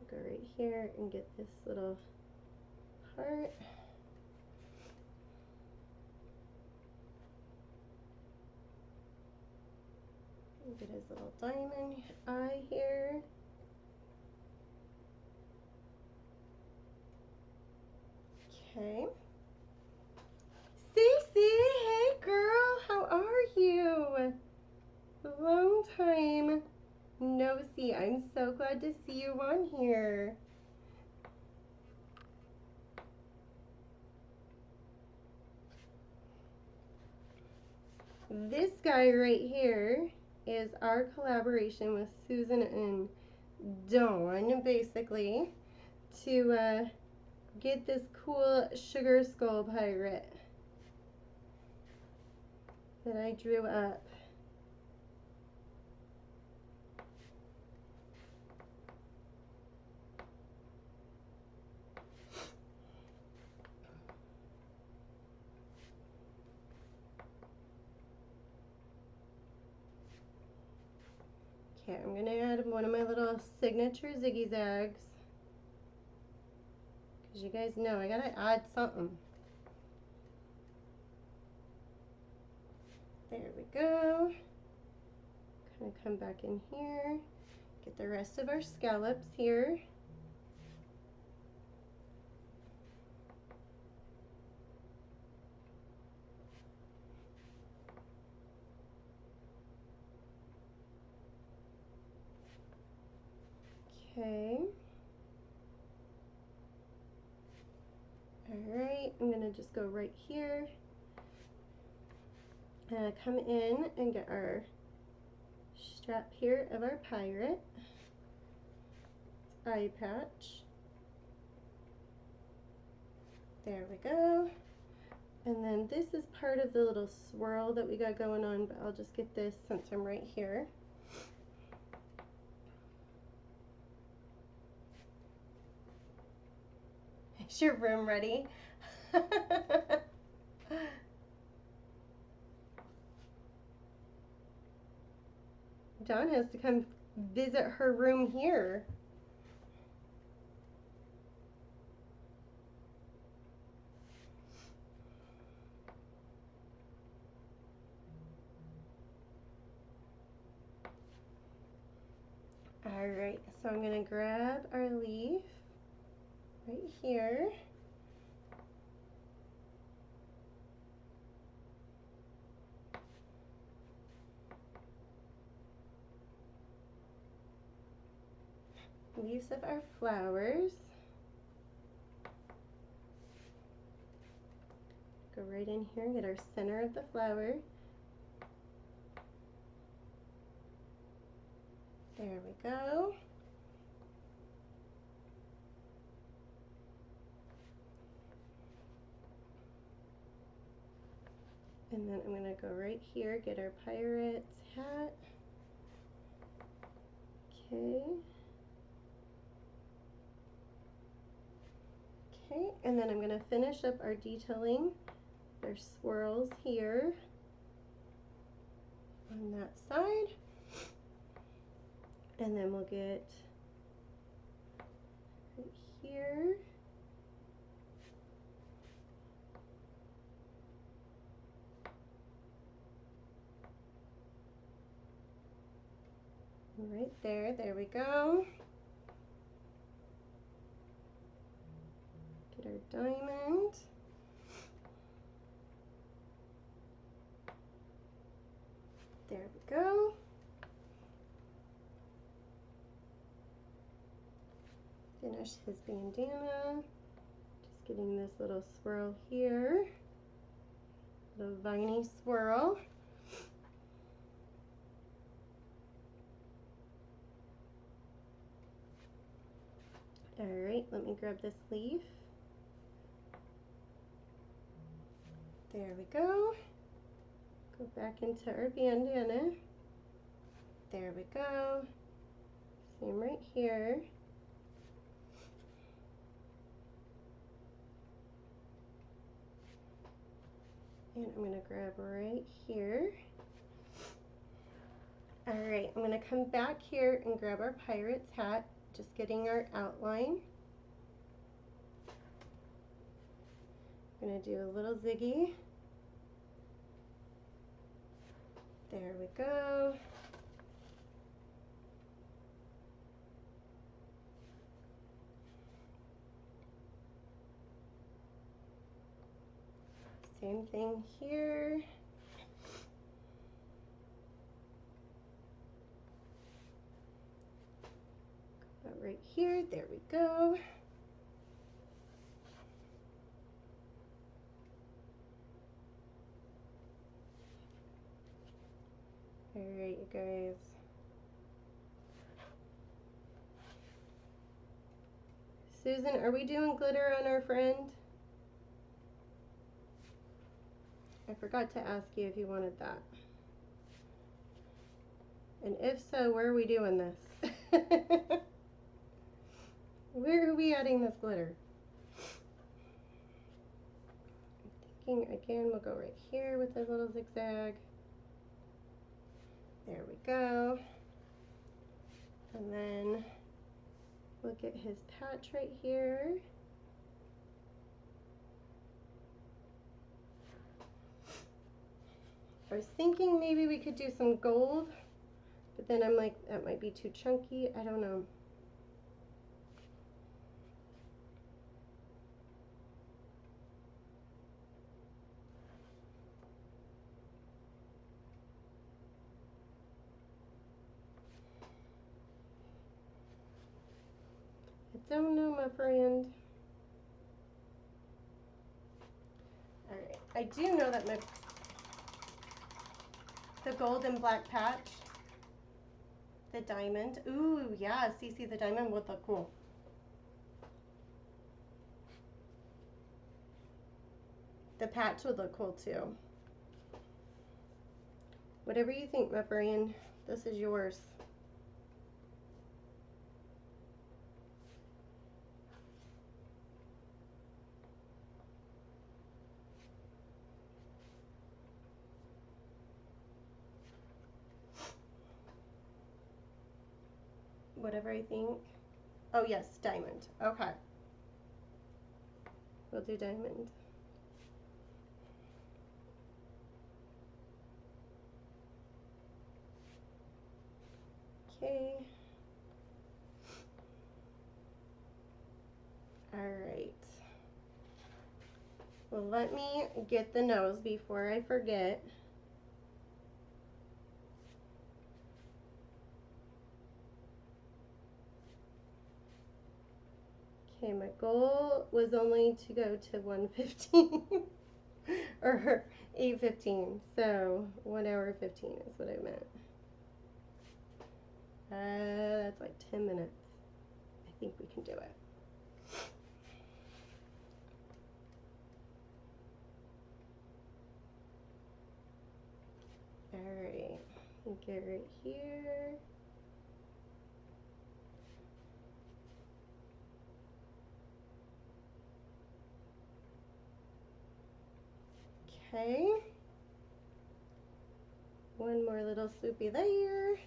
Go right here and get this little part. Get his little diamond eye here. Okay. Cece, hey girl, how are you? Long time no see. I'm so glad to see you on here. This guy right here is our collaboration with Susan and Dawn, basically, to get this cool sugar skull pirate that I drew up. Okay, I'm gonna add one of my little signature ziggy zags, because you guys know I gotta add something. There we go. Kind of come back in here, get the rest of our scallops here. Okay. Alright, I'm gonna just go right here. Come in and get our strap here of our pirate. Eye patch. There we go. And then this is part of the little swirl that we got going on, but I'll just get this since I'm right here. Is your room ready? Dawn has to come visit her room here. All right, so I'm gonna grab our leaf right here. Leaves of our flowers. Go right in here and get our center of the flower. There we go. And then I'm going to go right here, get our pirate's hat. Okay. Okay, and then I'm going to finish up our detailing. There's swirls here on that side. And then we'll get right here. Right there, there we go. Get our diamond. There we go. Finish his bandana. Just getting this little swirl here. Little viney swirl. Alright, let me grab this leaf. There we go. Go back into our bandana. There we go. Same right here. And I'm going to grab right here. Alright, I'm going to come back here and grab our pirate's hat. Just getting our outline. I'm going to do a little ziggy. There we go. Same thing here. Right here, there we go. Alright, you guys. Susan, are we doing glitter on our friend? I forgot to ask you if you wanted that. And if so, where are we doing this? Where are we adding this glitter? I'm thinking again, we'll go right here with a little zigzag. There we go. And then we'll get his patch right here. I was thinking maybe we could do some gold, but then I'm like, that might be too chunky. I don't know. I don't know, my friend. Alright, I do know that the gold and black patch, the diamond. Ooh, yeah, Cece, the diamond would look cool. the patch would look cool too. Whatever you think, my friend. This is yours. Whatever I think. Oh yes, diamond. Okay. We'll do diamond. Okay. All right. Well, let me get the nose before I forget. Okay, my goal was only to go to 1:15 or 8:15. So 1 hour 15 is what I meant. That's like 10 minutes. I think we can do it. All right, get right here. Okay. One more little swoopy there.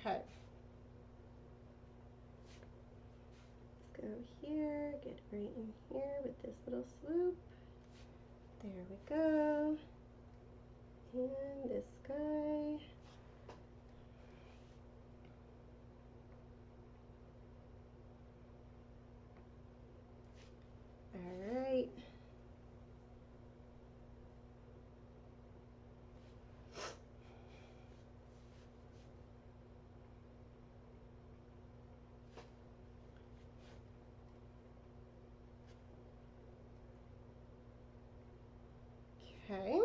Okay. Let's go here, get right in here with this little swoop. There we go. And this guy. All right. Okay.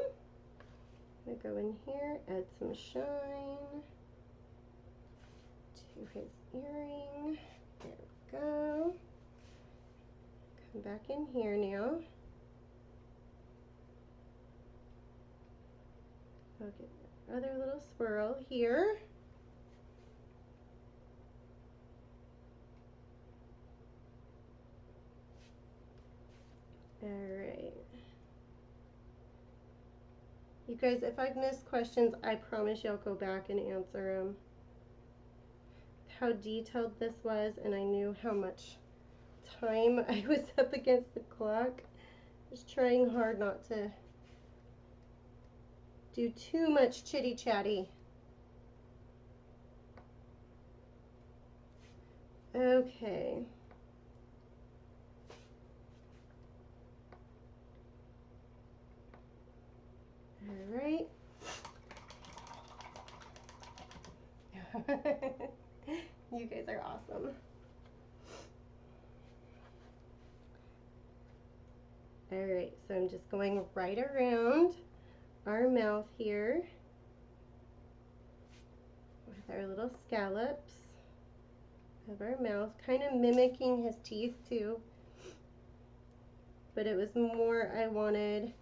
I'm gonna go in here, add some shine to his earring. There we go. Come back in here now. I'll get another little swirl here. All right. You guys, if I've missed questions, I promise you I'll go back and answer them. How detailed this was, and I knew how much time I was up against the clock. Just trying hard not to do too much chitty chatty. Okay. All right. You guys are awesome. All right, so I'm just going right around our mouth here with our little scallops of our mouth, kind of mimicking his teeth too. But it was more I wanted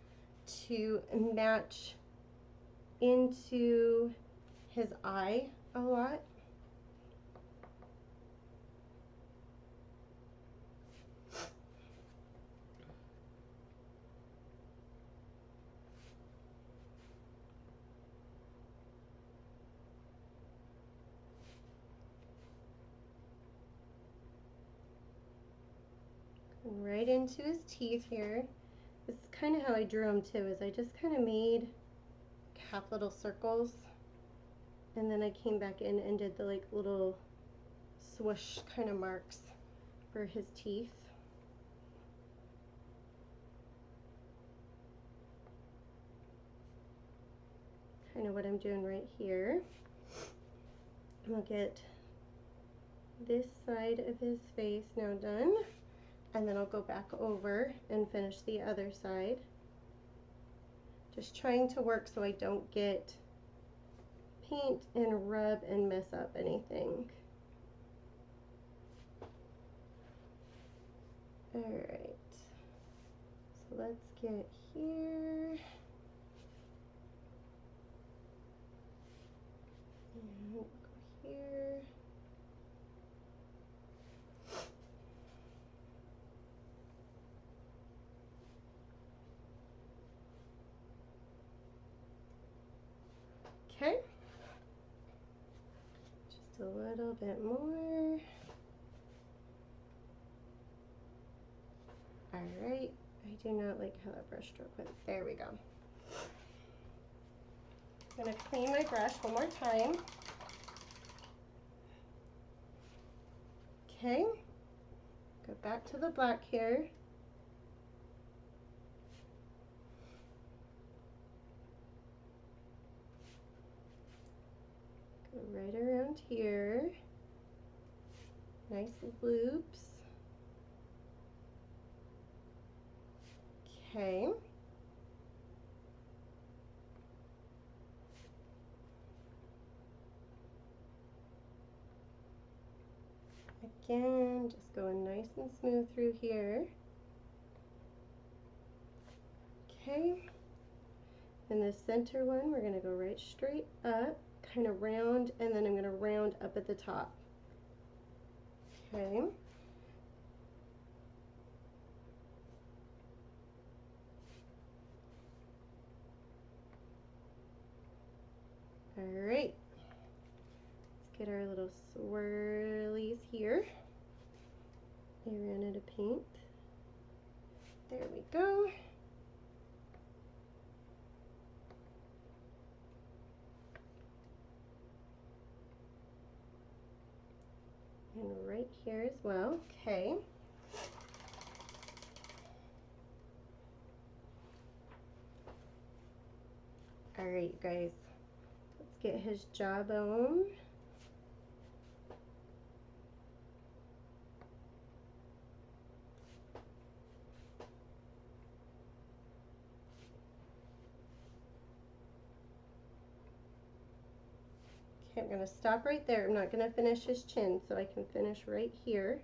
to match into his eye a lot. Right into his teeth here. This is kind of how I drew him too, is I just kind of made half little circles, and then I came back in and did the like little swoosh kind of marks for his teeth. Kind of what I'm doing right here. I'll get this side of his face now done, and then I'll go back over and finish the other side. Just trying to work so I don't get paint and rub and mess up anything. All right, so let's get here. And go here. Okay. Just a little bit more. All right. I do not like how that brush stroke went. There we go. I'm going to clean my brush one more time. Okay. Go back to the black here. Go right around here. Nice loops. Okay. Again, just going nice and smooth through here. Okay. And the center one, we're going to go right straight up, kind of round, and then I'm going to round up at the top. Okay. All right. Let's get our little swirlies here. I ran out of paint. There we go. And right here as well. Okay. All right, guys. Let's get his jawbone. Okay, I'm going to stop right there. I'm not going to finish his chin, so I can finish right here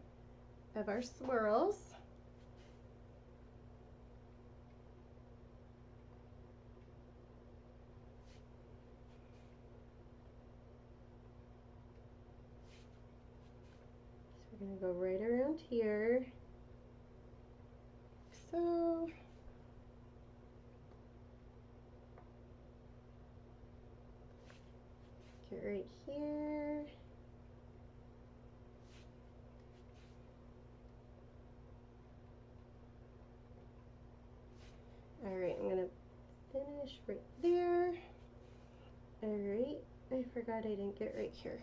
of our swirls. So we're going to go right around here. So. Get right here. All right, I'm going to finish right there. All right, I forgot I didn't get right here.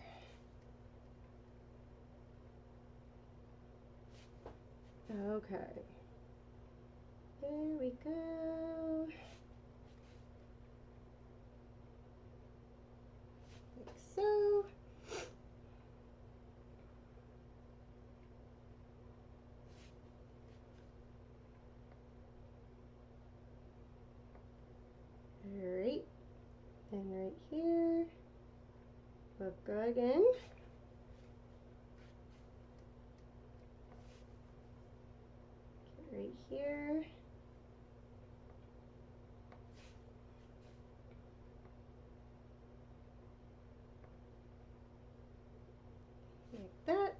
Okay. There we go. Like so. All right. And right here. We'll go again. Get right here. Like that.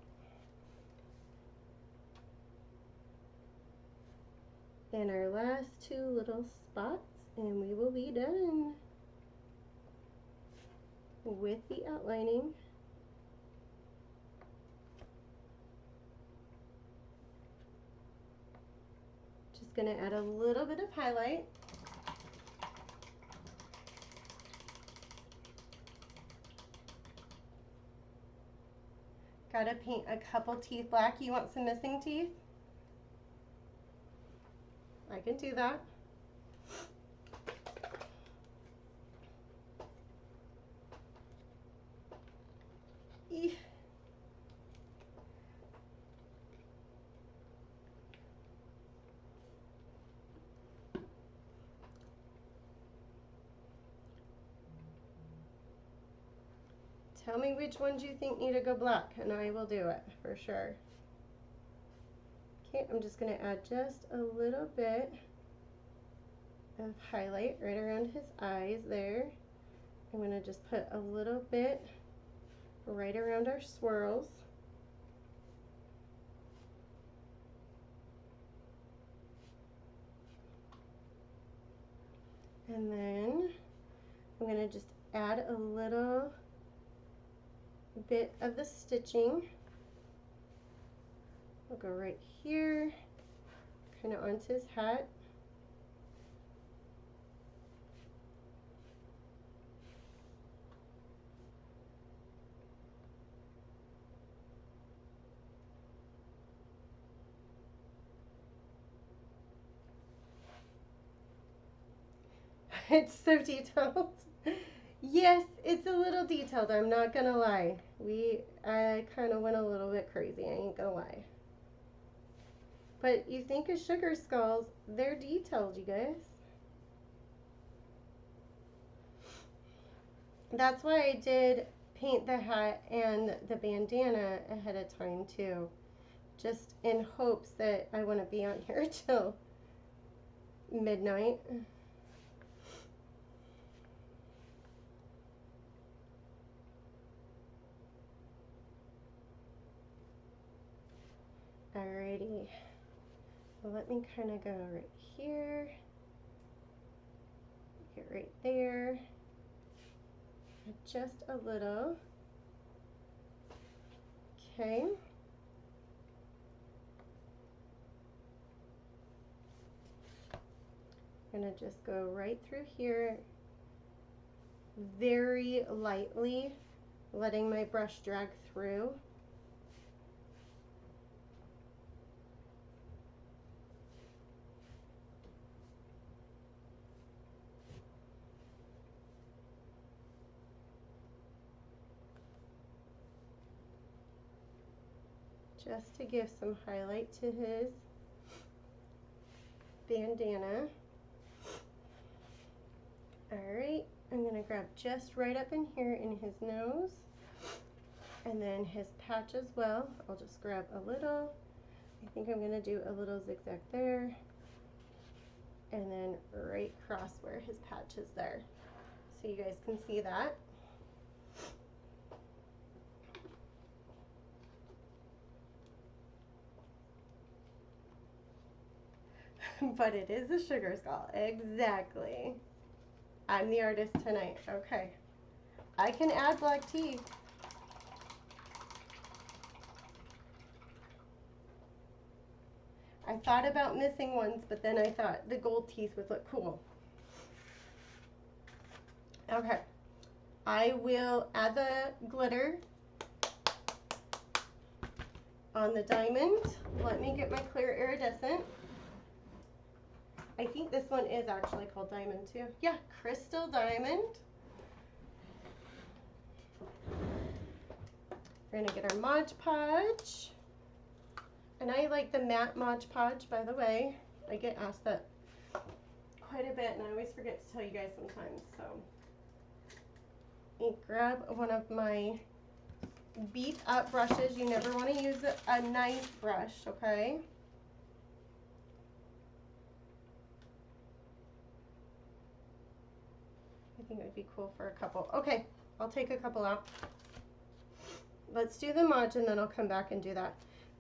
And our last two little spots, and we will be done with the outlining. Just going to add a little bit of highlight. Gotta paint a couple teeth black. You want some missing teeth? I can do that. Eeh. Tell me which ones you think need to go black, and I will do it for sure. Okay, I'm just going to add just a little bit of highlight right around his eyes there. I'm going to just put a little bit right around our swirls. And then I'm going to just add a little bit of the stitching. I'll go right here, kind of onto his hat. It's so detailed. Yes, it's a little detailed, I'm not gonna lie. I kind of went a little bit crazy, I ain't gonna lie. But you think of sugar skulls, they're detailed, you guys. That's why I did paint the hat and the bandana ahead of time too. Just in hopes that I wouldn't be on here till midnight. Alrighty, well, let me kind of go right here, get right there, just a little, okay. I'm gonna just go right through here, very lightly, letting my brush drag through. Just to give some highlight to his bandana. Alright, I'm going to grab just right up in here in his nose, and then his patch as well. I'll just grab a little. I think I'm going to do a little zigzag there, and then right across where his patch is there, so you guys can see that. But it is a sugar skull, exactly. I'm the artist tonight, okay. I can add black teeth. I thought about missing ones, but then I thought the gold teeth would look cool. Okay, I will add the glitter on the diamond. Let me get my clear iridescent. I think this one is actually called diamond too. Yeah, crystal diamond. We're gonna get our Mod Podge. And I like the matte Mod Podge, by the way. I get asked that quite a bit, and I always forget to tell you guys sometimes. So, grab one of my beat up brushes. You never want to use a nice brush, okay? I think it would be cool for a couple. Okay, I'll take a couple out. Let's do the Mod, and then I'll come back and do that.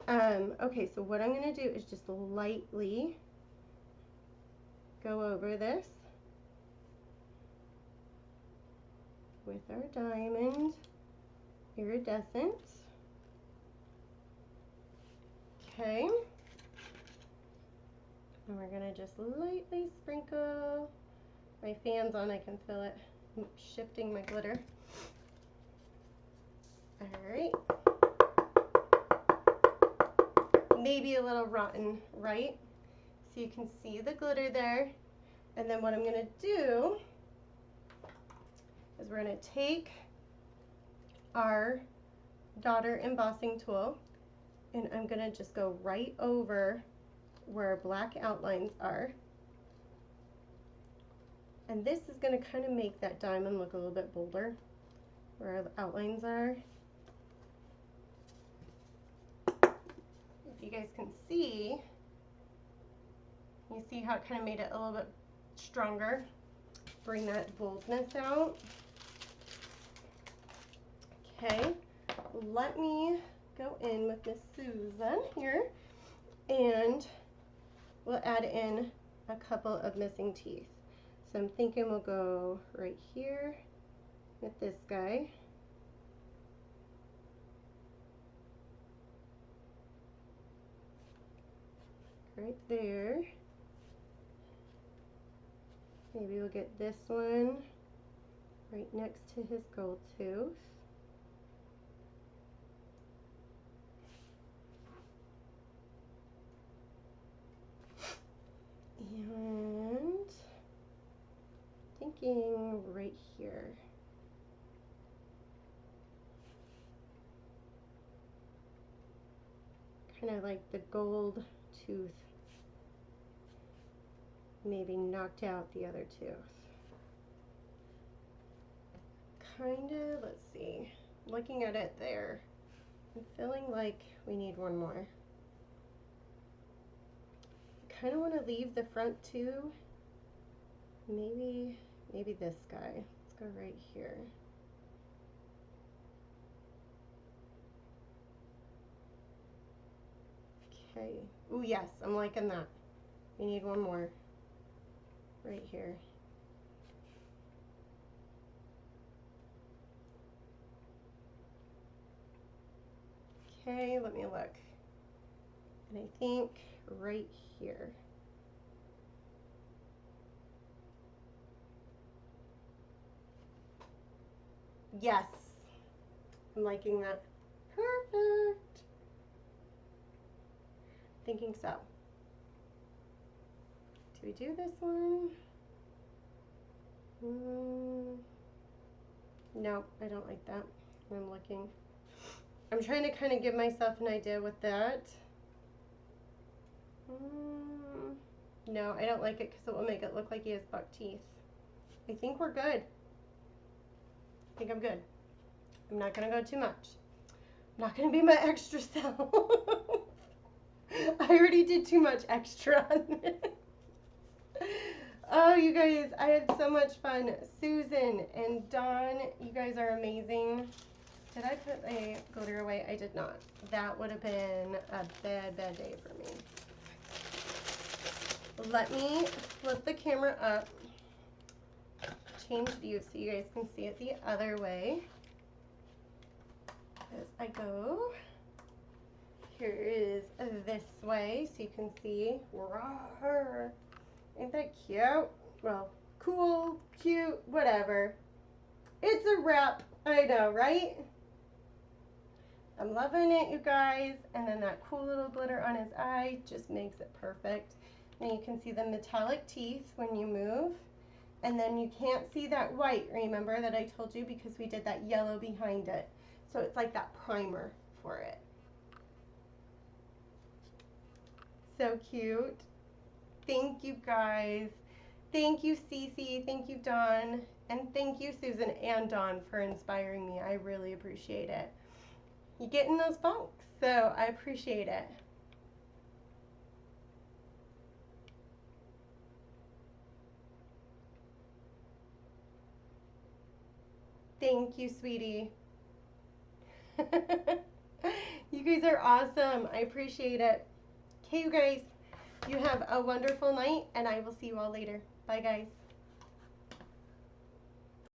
Okay, so what I'm going to do is just lightly go over this with our diamond iridescent. Okay. And we're going to just lightly sprinkle. My fan's on, I can feel it shifting my glitter. Alright. Maybe a little rotten, right? So you can see the glitter there. And then what I'm going to do is we're going to take our daughter embossing tool, and I'm going to just go right over where our black outlines are. And this is going to kind of make that diamond look a little bit bolder. where the outlines are. If you guys can see, you see how it kind of made it a little bit stronger. Bring that boldness out. Okay, let me go in with Miss Susan here, and we'll add in a couple of missing teeth. So I'm thinking we'll go right here with this guy. Right there. Maybe we'll get this one right next to his gold tooth. And thinking right here. Kind of like the gold tooth maybe knocked out the other tooth. Kind of, let's see, looking at it there, I'm feeling like we need one more. I kind of want to leave the front too. Maybe this guy. Let's go right here. Okay. Ooh, yes, I'm liking that. We need one more right here. Okay, let me look. And I think right here. Yes, I'm liking that. Perfect. Thinking so. Do we do this one? No, I don't like that. I'm looking. I'm trying to kind of give myself an idea with that. No, I don't like it because it will make it look like he has buck teeth. I think we're good. I think I'm good. I'm not going to go too much. I'm not going to be my extra self. I already did too much extra on this. Oh, you guys, I had so much fun. Susan and Dawn, you guys are amazing. Did I put a glitter away? I did not. That would have been a bad day for me. Let me flip the camera up, change view so you guys can see it the other way. As I go, here is this way so you can see. Rawr. Ain't that cute? Well, cool, cute, whatever. It's a wrap. I know, right? I'm loving it, you guys. And then that cool little glitter on his eye just makes it perfect. And you can see the metallic teeth when you move. And then you can't see that white, remember, that I told you, because we did that yellow behind it. So it's like that primer for it. So cute. Thank you, guys. Thank you, Cece. Thank you, Dawn. And thank you, Susan and Dawn, for inspiring me. I really appreciate it. You get in those funks, so I appreciate it. Thank you, sweetie. You guys are awesome. I appreciate it. Okay, you guys, you have a wonderful night, and I will see you all later. Bye, guys.